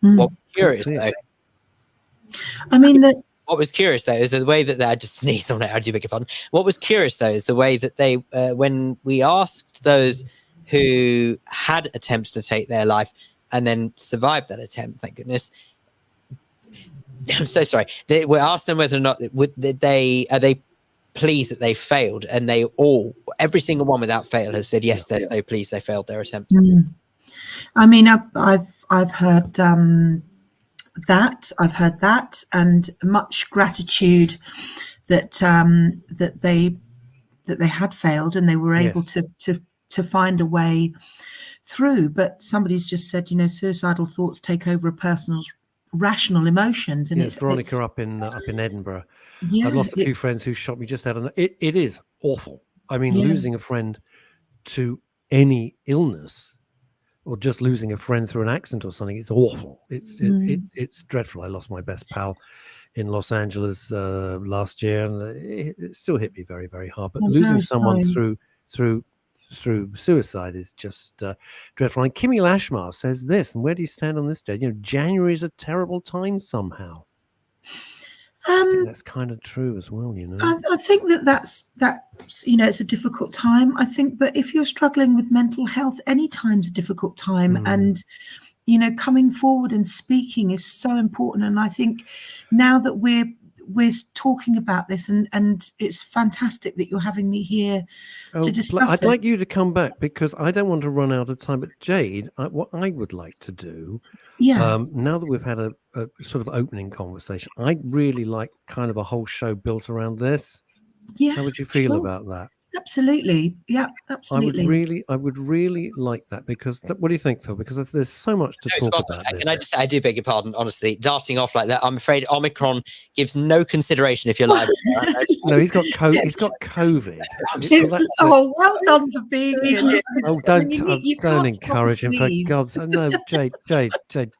Well, curious though. I mean, what was curious though is the way that I just sneezed on it. I do beg your pardon. What was curious though is the way that they, when we asked those who had attempts to take their life and then survived that attempt, thank goodness. I'm so sorry. We asked them whether or not are they pleased that they failed, and every single one without fail has said yes. They're so pleased they failed their attempt. I mean, I've heard that. I've heard that, and much gratitude that they had failed and they were able to find a way through. But somebody's just said, suicidal thoughts take over a person's rational emotions. And it's Veronica up in Edinburgh. I've lost a few friends who shot me just out of it. It is awful. I mean, losing a friend to any illness, or just losing a friend through an accident or something, it's awful. It's dreadful. I lost my best pal in Los Angeles last year, and it still hit me very, very hard. But losing someone through suicide is just dreadful. And Kimmy Lashmar says this, and where do you stand on this, Jade? January is a terrible time somehow. I think that's kind of true as well, I think that's it's a difficult time, I think, but if you're struggling with mental health, any time's a difficult time. And coming forward and speaking is so important. And I think now that we're talking about this, and it's fantastic that you're having me here to discuss I'd like you to come back because I don't want to run out of time. But Jade, what I would like to do, now that we've had a sort of opening conversation, I'd really like kind of a whole show built around this. How would you feel about that? Absolutely. Yeah, absolutely. I would really like that, because what do you think, Phil? Because there's so much to talk about. Can I just say, I do beg your pardon, honestly, darting off like that. I'm afraid Omicron gives no consideration if you're live. No, he's got COVID. Well done for being here. Oh, don't encourage him, for God's sake. No, Jade,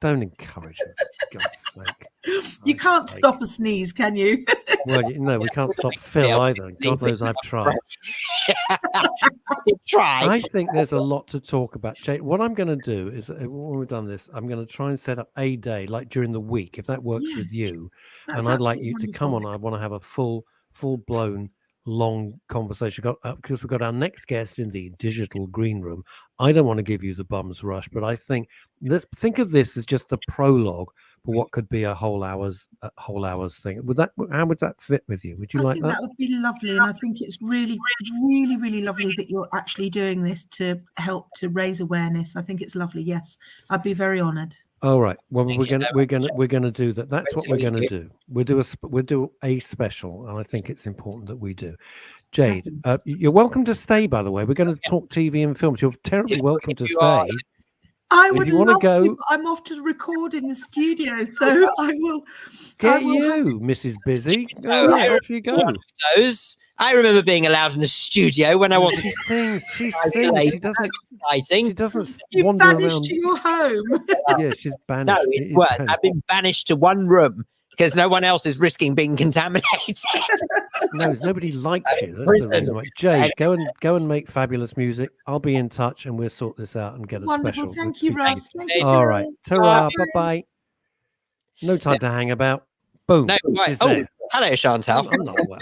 don't encourage him, for God's sake. You can't stop a sneeze, can you? Well, no, we can't stop Phil either. God knows I've tried. I think there's a lot to talk about, Jade. What I'm going to do is, when we've done this, I'm going to try and set up a day, like during the week, if that works with you. And I'd like you to come on. I want to have a full-blown, long conversation, because we've got our next guest in the digital green room. I don't want to give you the bum's rush, but I think let's think of this as just the prologue for what could be a whole hour's thing. How would that fit with you? Would you like that? That would be lovely, and I think it's really, really, really lovely that you're actually doing this to help to raise awareness. I think it's lovely. Yes, I'd be very honoured. All right. Well, we're gonna do that. That's what we're gonna do. We'll do a special, and I think it's important that we do. Jade, you're welcome to stay. By the way, we're going to talk TV and films. You're terribly welcome to stay. I would love to. I'm off to record in the studio, so I will. You, Mrs. Busy. Off you go. I remember being allowed in the studio when I wasn't. She sings. She doesn't You're wander banished around. to your home. Yeah, she's banished. No, it's worse. I've been banished to one room because no one else is risking being contaminated. No, nobody likes you. That's the reason. Jade, go and make fabulous music. I'll be in touch and we'll sort this out and get a Wonderful. special. Thank you, Russ. Thank you. All right. Ta-ra. Bye-bye. No time to hang about. Boom. No, right. Hello, Chantal.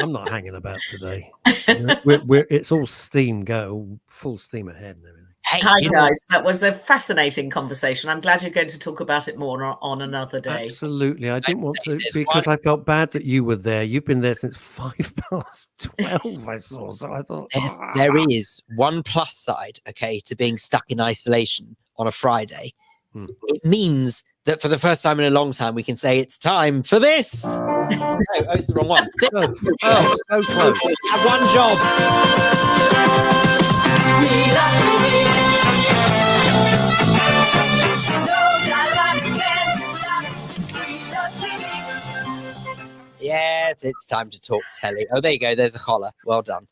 I'm not hanging about today. It's all steam go, full steam ahead and everything. Hey, Hi, you know, guys. That was a fascinating conversation. I'm glad you're going to talk about it more on another day. Absolutely. I didn't want to, there's because one- I felt bad that you were there. You've been there since 12:05, I saw. So I thought, there is one plus side, okay, to being stuck in isolation on a Friday. It means that for the first time in a long time, we can say it's time for this. Oh, it's the wrong one. oh, so close. Have one job. Yes, it's time to talk telly. Oh, there you go. There's a collar. Well done.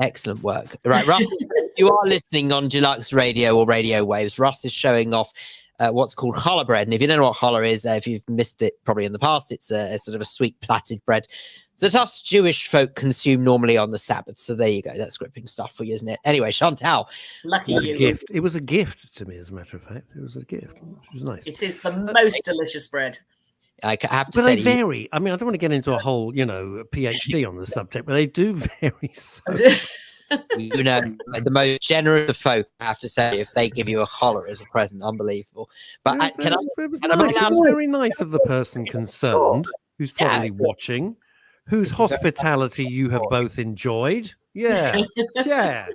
Excellent work. Right, Russ, you are listening on Deluxe Radio or Radio Waves. Russ is showing off what's called challah bread. And if you don't know what challah is, if you've missed it probably in the past, it's a sort of a sweet plaited bread that us Jewish folk consume normally on the Sabbath. So there you go. That's gripping stuff for you, isn't it? Anyway, Chantal. Lucky It was you. a gift. It was a gift to me, as a matter of fact. It was a gift, which was nice. It is the most delicious bread. I have to But say, they vary. I mean, I don't want to get into a whole, PhD on the subject, but they do vary. So. You know, the most generous of folk, I have to say, if they give you a challah as a present, unbelievable. But It was very nice of the person concerned, who's probably watching, whose hospitality you have both enjoyed. Yeah, yeah.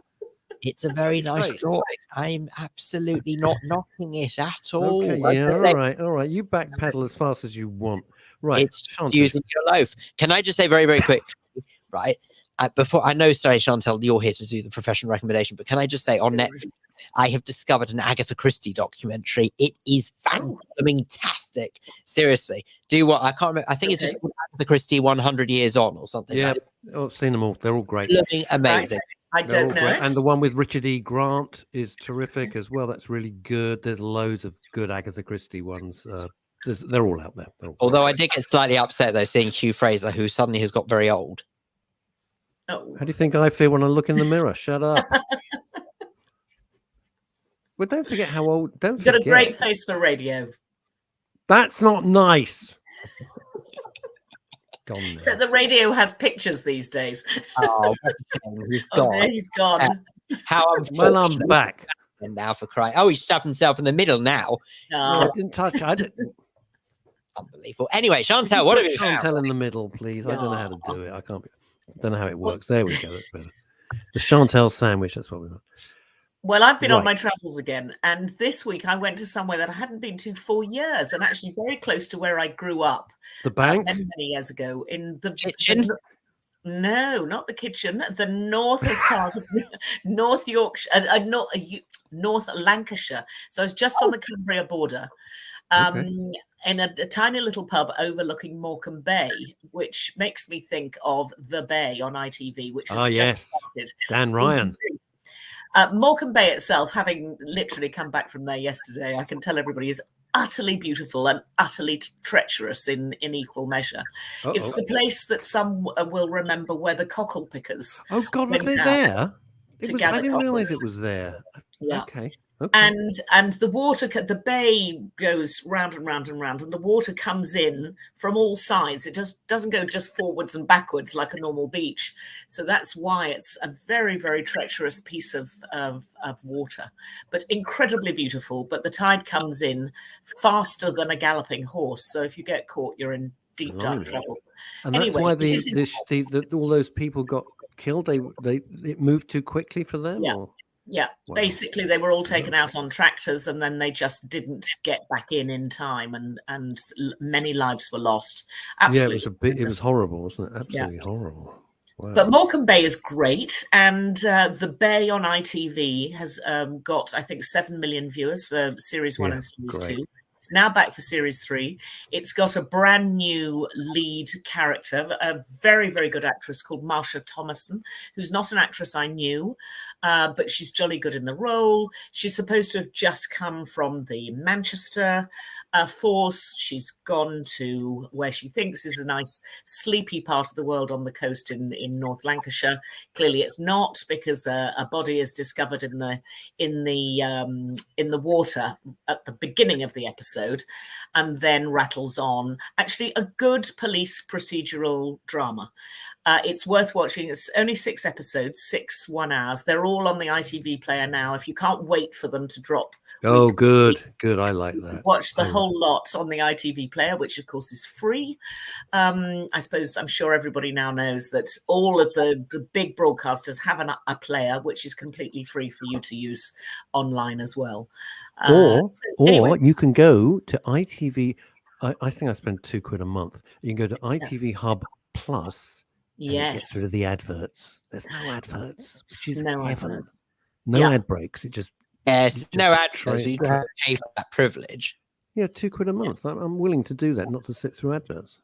It's a very nice thought. I'm absolutely not knocking it at all. Okay, Like yeah, I say, all right. You backpedal as fast as you want. Right, it's using your loaf. Can I just say very, very quick, right? Before I know, sorry, Chantal, you're here to do the professional recommendation, but can I just say on Netflix, I have discovered an Agatha Christie documentary. It is fantastic. Seriously, do what I can't remember. I think it's just Agatha Christie 100 Years On or something. Yeah, I've seen them all. They're all great. Amazing. I don't know. And the one with Richard E. Grant is terrific as well. That's really good. There's loads of good Agatha Christie ones. They're all out there. Although I did get slightly upset though, seeing Hugh Fraser, who suddenly has got very old. Oh. How do you think I feel when I look in the mirror? Shut up. Well, don't forget how old. You've got a great face for radio. That's not nice. Gone. So the radio has pictures these days. Oh, he's gone. Okay, he's gone. How unfortunate. Well, I'm back. And now for crying. Oh, he's stuffed himself in the middle now. No, I didn't touch. I didn't. Unbelievable. Anyway, Chantal, what have you found? Chantal in the middle, please. I don't know how to do it. I can't. I don't know how it works. There we go. That's better. The Chantal sandwich. That's what we want. Well, I've been on my travels again, and this week I went to somewhere that I hadn't been to for years, and actually very close to where I grew up. The bank? Many years ago, in the kitchen. No, not the kitchen. The northest part of North Yorkshire, North Lancashire. So it's just on the Cumbria border. In a tiny little pub overlooking Morecambe Bay, which makes me think of The Bay on ITV, which is just started. Dan Ryan. Morecambe Bay itself, having literally come back from there yesterday, I can tell everybody is utterly beautiful and utterly treacherous in equal measure. It's the place that some will remember where the cockle pickers. Oh God, was it there? I didn't realize it was there. Yeah. Okay. And the water, the bay goes round and round and round, and the water comes in from all sides. It just doesn't go just forwards and backwards like a normal beach. So that's why it's a very, very treacherous piece of water, but incredibly beautiful. But the tide comes in faster than a galloping horse. So if you get caught, you're in deep, dark trouble. And that's why all those people got killed. It moved too quickly for them. Yeah. Or? Yeah, basically they were all taken out on tractors, and then they just didn't get back in time, and many lives were lost. Absolutely. Yeah, it was horrible, wasn't it? Absolutely horrible. Wow. But Morecambe Bay is great, and the Bay on ITV has got, I think, 7 million viewers for Series 1 and Series 2. It's now back for Series 3. It's got a brand new lead character, a very, very good actress called Marsha Thomason, who's not an actress I knew, but she's jolly good in the role. She's supposed to have just come from the Manchester force. She's gone to where she thinks is a nice sleepy part of the world on the coast in North Lancashire. Clearly it's not, because a body is discovered in the water at the beginning of the episode, and then rattles on. Actually a good police procedural drama. It's worth watching. It's only 6 episodes, 6 1 hours. They're all on the ITV player now. If you can't wait for them to drop. Oh, good. I like that. Watch the whole lot on the ITV player, which of course is free. I'm sure everybody now knows that all of the big broadcasters have a player which is completely free for you to use online as well. Or you can go to ITV. I think I spend £2 a month. You can go to ITV Hub Plus. And it gets rid of the adverts. There's no adverts, which is no heaven. adverts. No ad breaks. It just no adverts. You have to pay for that privilege. Yeah, £2 a month. I'm willing to do that, not to sit through adverts.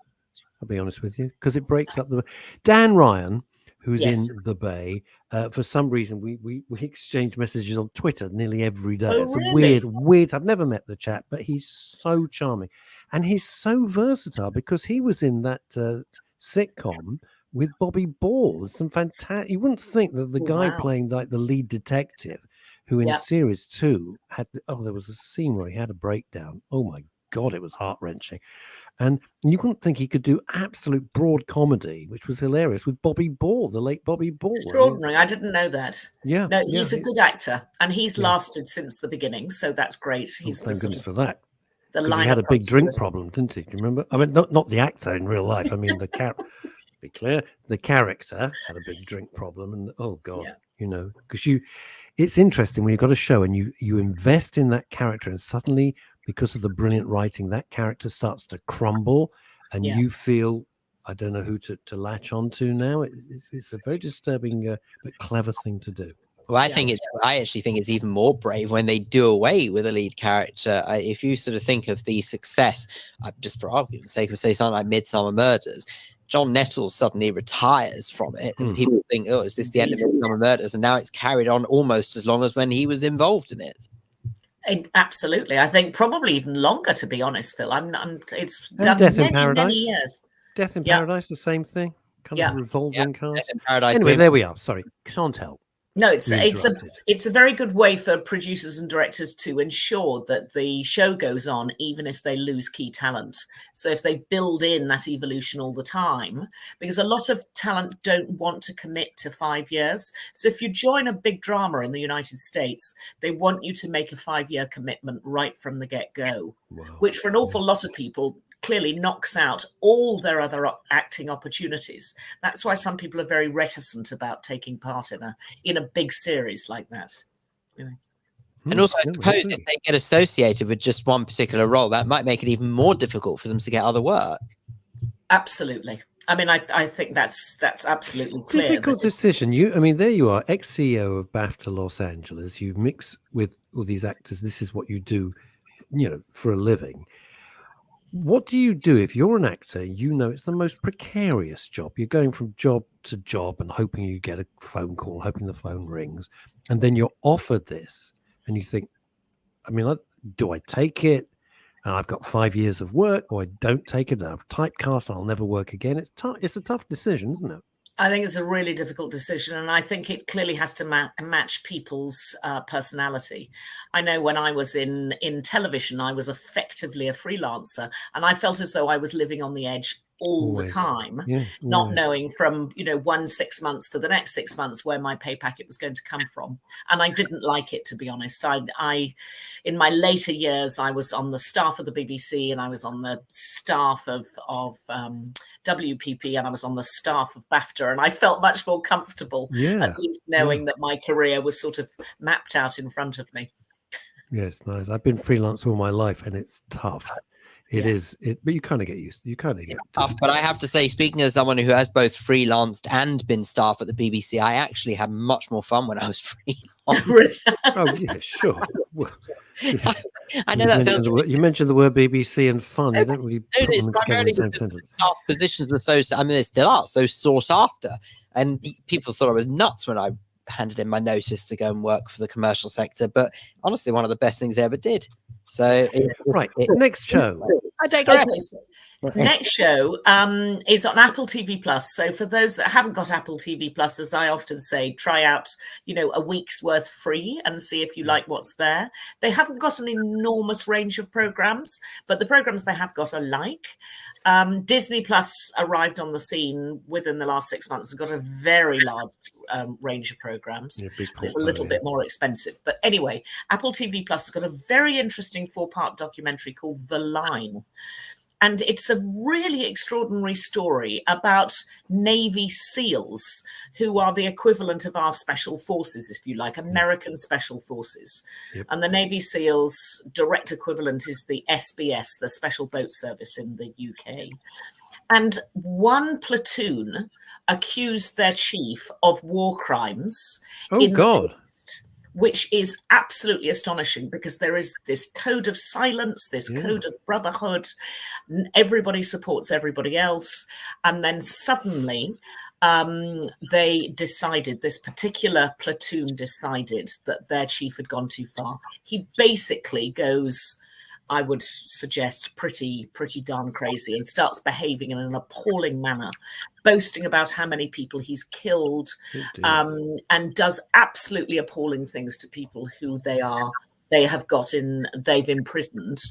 I'll be honest with you, because it breaks up the. Dan Ryan, who's in the Bay, for some reason we exchange messages on Twitter nearly every day. Oh, it's really? a weird. I've never met the chap, but he's so charming, and he's so versatile because he was in that sitcom with Bobby Ball. Some fantastic. You wouldn't think that the guy playing like the lead detective, who in series 2 had there was a scene where he had a breakdown. Oh my God, it was heart-wrenching. And you wouldn't think he could do absolute broad comedy, which was hilarious, with Bobby Ball, the late Bobby Ball. Extraordinary. I didn't know that. Yeah. No, he's a good actor, and he's lasted since the beginning, so that's great. He's thank goodness for that. The he had a big drink problem, didn't he? Do you remember? I mean, not the actor in real life. I mean, the character. Be clear, the character had a big drink problem, and oh God, because it's interesting when you've got a show and you invest in that character, and suddenly, because of the brilliant writing, that character starts to crumble, and you feel, I don't know who to latch onto now. It's a very disturbing but clever thing to do. Well, I actually think it's even more brave when they do away with a lead character. If you sort of think of the success, just for argument's sake, say something like Midsummer Murders, John Nettles suddenly retires from it, and people think, "Oh, is this the end of Midsummer Murders?" And now it's carried on almost as long as when he was involved in it. Absolutely, I think probably even longer. To be honest, Phil, it's done Death in Paradise. Many years. Death in Paradise, the same thing. Kind of revolving cast. Death in Paradise. Anyway, there we are. Sorry, can't help. No, it's a very good way for producers and directors to ensure that the show goes on even if they lose key talent. So if they build in that evolution all the time, because a lot of talent don't want to commit to 5 years. So if you join a big drama in the United States, they want you to make a 5-year commitment right from the get-go, which for an awful lot of people clearly knocks out all their other acting opportunities. That's why some people are very reticent about taking part in a big series like that. And also, I suppose if they get associated with just one particular role, that might make it even more difficult for them to get other work. Absolutely. I mean, I think that's absolutely clear. Difficult decision. There you are, ex-CEO of BAFTA Los Angeles. You mix with all these actors. This is what you do, for a living. What do you do if you're an actor? It's the most precarious job. You're going from job to job and hoping you get a phone call, hoping the phone rings, and then you're offered this, and you think, do I take it? And I've got 5 years of work, or I don't take it. I've typecast. I'll never work again. It's a tough decision, isn't it? I think it's a really difficult decision, and I think it clearly has to match people's personality. I know when I was in television, I was effectively a freelancer, and I felt as though I was living on the edge all the time, not knowing from 1 6 months to the next 6 months where my pay packet was going to come from. And I didn't like it, to be honest. I in my later years, I was on the staff of the BBC, and I was on the staff of WPP, and I was on the staff of BAFTA, and I felt much more comfortable at least knowing that my career was sort of mapped out in front of me. Yes, nice. I've been freelance all my life, and it's tough. It is, but you kind of get used. You kind of get tough. But I have to say, speaking as someone who has both freelanced and been staff at the BBC, I actually had much more fun when I was freelance. Oh yeah, sure. Well, I know that sounds. You mentioned the word BBC and fun. You don't really put them together in the same sentence. Staff positions were so. They still are so sought after, and people thought I was nuts when I handed in my notice to go and work for the commercial sector. But honestly, one of the best things I ever did. So next show. I digress. Okay, so next show is on Apple TV Plus. So for those that haven't got Apple TV Plus, as I often say, try out, a week's worth free and see if you like what's there. They haven't got an enormous range of programs, but the programs they have got I like. Disney Plus arrived on the scene within the last 6 months and got a very large range of programs. It's a little bit more expensive. But anyway, Apple TV Plus has got a very interesting 4-part documentary called The Line. And it's a really extraordinary story about Navy SEALs, who are the equivalent of our special forces, if you like, American special forces. Yep. And the Navy SEALs' direct equivalent is the SBS, the Special Boat Service in the UK. And one platoon accused their chief of war crimes. Oh, God. Which is absolutely astonishing, because there is this code of silence, this code of brotherhood. Everybody supports everybody else. And then suddenly this particular platoon decided that their chief had gone too far. He basically goes, I would suggest, pretty darn crazy, and starts behaving in an appalling manner, boasting about how many people he's killed, and does absolutely appalling things to people who they've imprisoned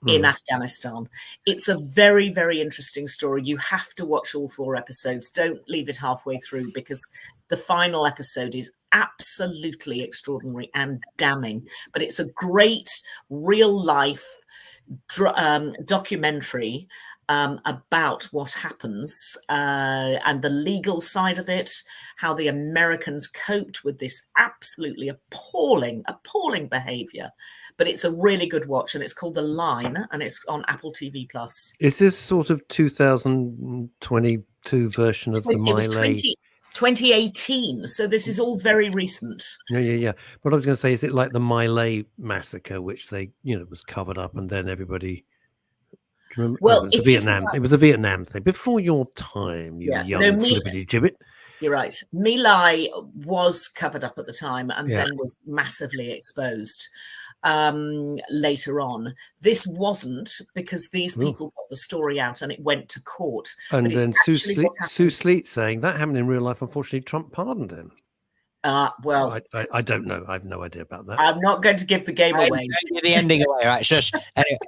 in Afghanistan. It's a very, very interesting story. You have to watch all 4 episodes. Don't leave it halfway through, because the final episode is absolutely extraordinary and damning. But it's a great real life documentary about what happens and the legal side of it, how the Americans coped with this absolutely appalling behavior. But it's a really good watch, and it's called The Line, and it's on Apple TV Plus. Is this sort of 2022 version of the Miley? 2018, so this is all very recent. Yeah. What I was going to say, is it like the Miley massacre, which they, was covered up, and then everybody? Do you remember? Well, it was a Vietnam thing before your time. You young flippity gibbet. You're right. My Lai was covered up at the time, and then was massively exposed later on. This wasn't, because these people got the story out and it went to court. And then Sue Sleet saying that happened in real life. Unfortunately, Trump pardoned him. Well, I don't know. I have no idea about that. I'm not going to give the game away. Give the ending away, right? Shush. Anyway,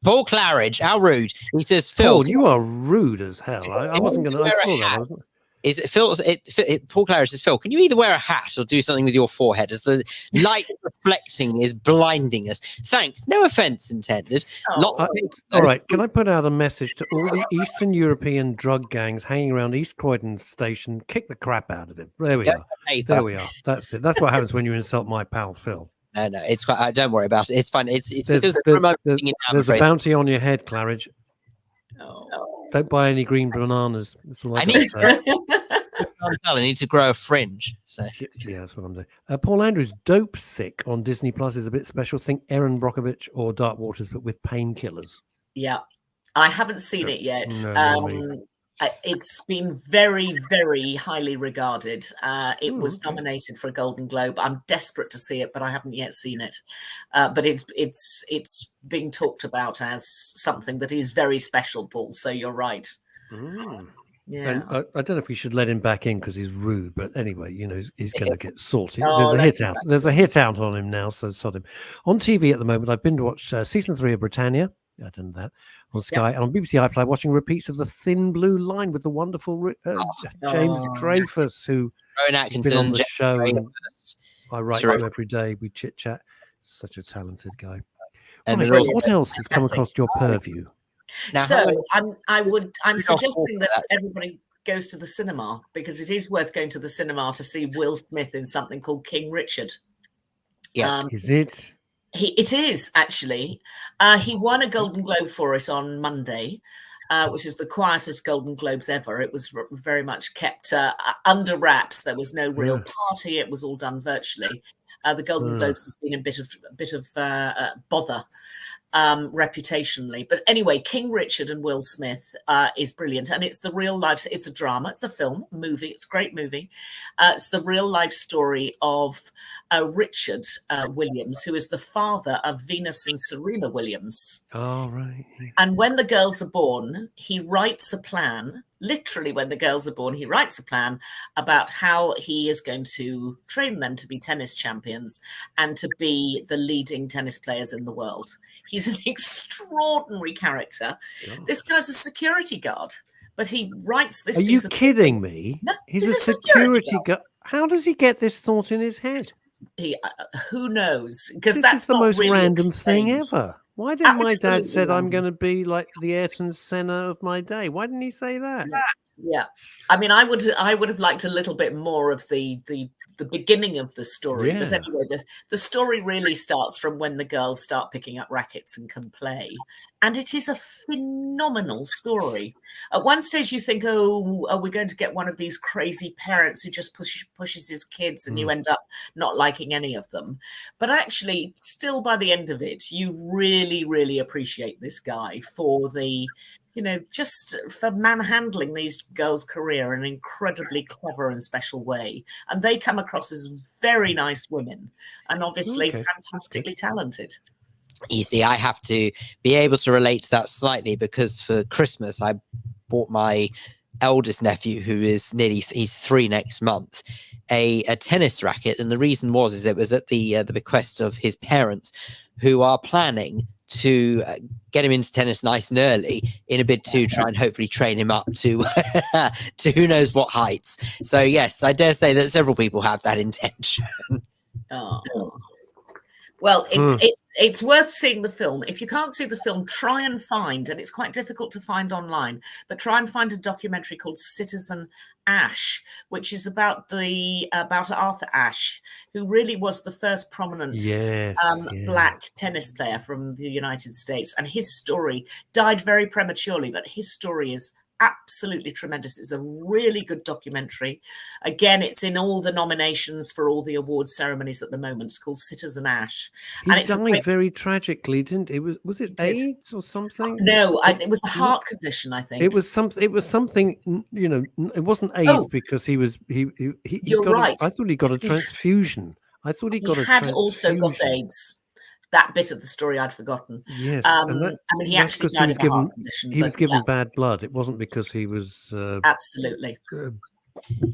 Paul Claridge, how rude. He says, Phil, Paul, you are rude as hell. I wasn't going to. I saw that. Wasn't Is it Phil? Paul Claridge says, Phil, can you either wear a hat or do something with your forehead, as the light reflecting is blinding us? Thanks. No offense intended. All right. Can I put out a message to all the Eastern European drug gangs hanging around East Croydon Station? Kick the crap out of him. There we are. There we are. That's it. That's what happens when you insult my pal Phil. No, it's quite. Don't worry about it. It's fine. It's because there's a bounty on your head, Claridge. Don't buy any green bananas. That's all I need to grow a fringe. So yeah, that's what I'm doing. Paul Andrews, Dope Sick on Disney Plus is a bit special. Think Erin Brockovich or Dark Waters, but with painkillers. Yeah, I haven't seen it yet. It's been very, very highly regarded. It was nominated for a Golden Globe. I'm desperate to see it, but I haven't yet seen it. But it's being talked about as something that is very special, Paul. So you're right. Yeah. And I don't know if we should let him back in because he's rude, but anyway, he's going to get salty. There's a hit out on him now, so sod him. On TV at the moment, I've been to watch season 3 of Britannia. I done that on Sky, and on BBC iPlayer, watching repeats of The Thin Blue Line with the wonderful James Dreyfus, who has been on the show. And I write to him every day. We chit chat. Such a talented guy. And what else has come across your purview? Now, so I'm suggesting that everybody goes to the cinema, because it is worth going to the cinema to see Will Smith in something called King Richard. Yes, is it? It is, actually. He won a Golden Globe for it on Monday, which is the quietest Golden Globes ever. It was very much kept under wraps. There was no real party. It was all done virtually. The Golden Globes has been a bit of bother. reputationally. But anyway, King Richard and Will Smith is brilliant. And it's the real life, it's a drama, it's a film, a movie, it's a great movie. It's the real life story of Richard Williams, who is the father of Venus and Serena Williams. Oh, right. And when the girls are born, he writes a plan. Literally, when the girls are born, he writes a plan about how he is going to train them to be tennis champions and to be the leading tennis players in the world. He's an extraordinary character. God. This guy's a security guard, but he writes this. Are you kidding me? No, he's a security guard. How does he get this thought in his head? Who knows? Because this that's is the most really random explained. thing ever. Why didn't my dad said random. I'm going to be like the Ayrton Senna of my day? Why didn't he say that? Yeah, I mean, I would have liked a little bit more of the beginning of the story. But anyway, the story really starts from when the girls start picking up rackets and can play, and it is a phenomenal story. At one stage, you think, "Oh, are we going to get one of these crazy parents who just pushes his kids, and you end up not liking any of them?" But actually, still by the end of it, you really, really appreciate this guy for the. Just for manhandling these girls' career in an incredibly clever and special way. And they come across as very nice women and obviously fantastically talented. You see, I have to be able to relate to that slightly because for Christmas, I bought my eldest nephew, who is he's 3 next month, a tennis racket. And the reason is it was at the bequest of his parents, who are planning to get him into tennis nice and early in a bid to try and hopefully train him up to to who knows what heights. So yes, I dare say that several people have that intention. Well, it's worth seeing the film. If you can't see the film, try and find, and it's quite difficult to find online, but try and find a documentary called Citizen Ash, which is about Arthur Ashe, who really was the first prominent black tennis player from the United States. And his story died very prematurely, but his story is absolutely tremendous. It's a really good documentary. Again, it's in all the nominations for all the awards ceremonies at the moment. It's called Citizen Ash. He died very tragically, didn't it? Was it AIDS or something? No, it was a heart condition, I think. It was something. It wasn't AIDS because he was. You're right. I thought he got a transfusion. I thought he had also got AIDS. That bit of the story I'd forgotten. Yes, he actually died of a heart condition. He was given bad blood. It wasn't because he was absolutely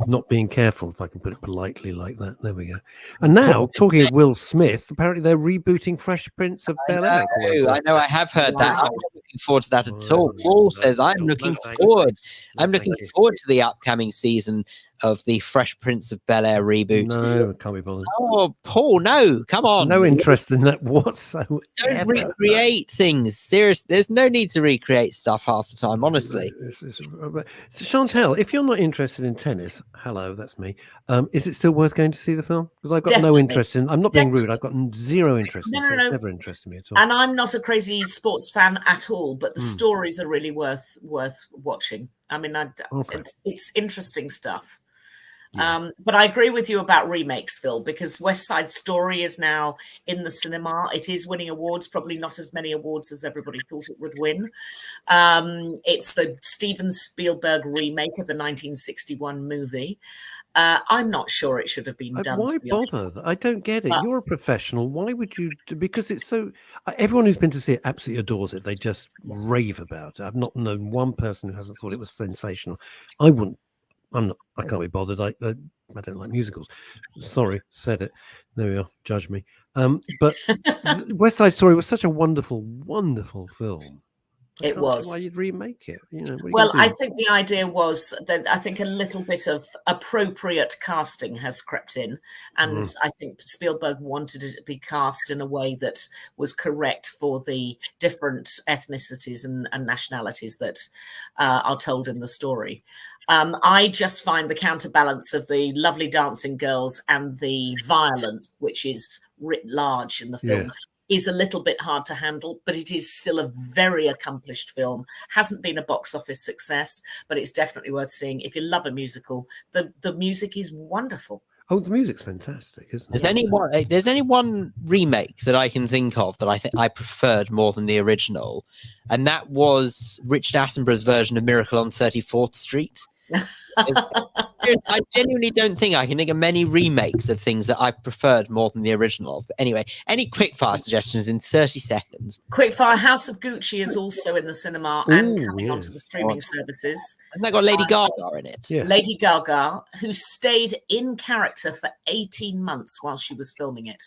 not being careful, if I can put it politely like that. There we go. And now, talking of Will Smith, apparently they're rebooting Fresh Prince of Bel-Air. I know, I have heard that. I'm not looking forward to that at all. Paul says, I'm looking forward to the upcoming season of the Fresh Prince of Bel-Air reboot. No, can't be bothered. Oh, Paul, no, come on. No interest in that whatsoever. Don't recreate things. Seriously, there's no need to recreate stuff half the time, honestly. So, Chantal, if you're not interested in tennis, hello, that's me. Is it still worth going to see the film? Because I've got no interest in. I'm not being rude. I've got zero interest in it. It's never interested me at all. And I'm not a crazy sports fan at all, but the stories are really worth watching. I mean, it's interesting stuff. But I agree with you about remakes, Phil, because West Side Story is now in the cinema. It is winning awards, probably not as many awards as everybody thought it would win. It's the Steven Spielberg remake of the 1961 movie. I'm not sure it should have been done. Why bother? I don't get it. You're a professional. Why would you? Because it's so. Everyone who's been to see it absolutely adores it. They just rave about it. I've not known one person who hasn't thought it was sensational. I wouldn't. I can't be bothered. I don't like musicals. Sorry, said it. There we are. Judge me. But West Side Story was such a wonderful, wonderful film. It was. Why you'd remake it? I think the idea was that I think a little bit of appropriate casting has crept in, and I think Spielberg wanted it to be cast in a way that was correct for the different ethnicities and nationalities that are told in the story. I just find the counterbalance of the lovely dancing girls and the violence, which is writ large in the film, is a little bit hard to handle, but it is still a very accomplished film. Hasn't been a box office success, but it's definitely worth seeing. If you love a musical, the music is wonderful. Oh, the music's fantastic, isn't it? There's only one remake that I can think of that I think I preferred more than the original, and that was Richard Attenborough's version of Miracle on 34th Street. I genuinely don't think I can think of many remakes of things that I've preferred more than the original. But anyway, any quickfire suggestions in 30 seconds? Quickfire, House of Gucci is also in the cinema and coming onto the streaming services. And that got Lady Gaga in it. Yeah. Lady Gaga, who stayed in character for 18 months while she was filming it.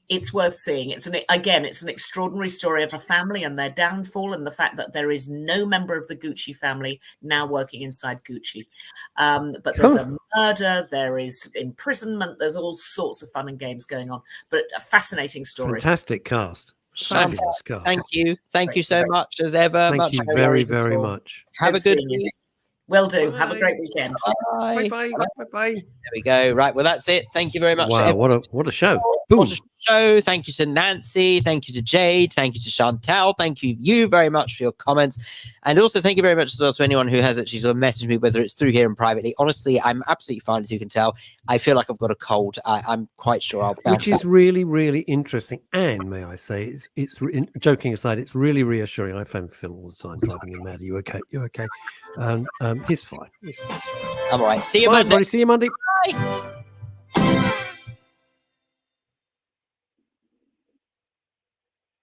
It's worth seeing. It's an extraordinary story of a family and their downfall, and the fact that there is no member of the Gucci family now working inside Gucci. But there's a murder, there is imprisonment, there's all sorts of fun and games going on. But a fascinating story. Fantastic cast. Fabulous cast. Thank you so much as ever. Thank you very, very much. Have a good week. Will do. Have a great weekend. Bye bye. Bye bye. There we go. Right. Well, that's it. Thank you very much. Wow, what a show. Boom. What a show. Thank you to Nancy. Thank you to Jade. Thank you to Chantal. Thank you very much for your comments. And also thank you very much as well to anyone who has actually sort of messaged me, whether it's through here and privately. Honestly, I'm absolutely fine, as you can tell. I feel like I've got a cold. I'm quite sure I'll Which is really, really interesting. And may I say, joking aside, it's really reassuring. I phone Phil all the time driving him mad. Are you okay? You okay? And he's fine. I'm all right. See you Bye, Monday. everybody. See you Monday. Bye.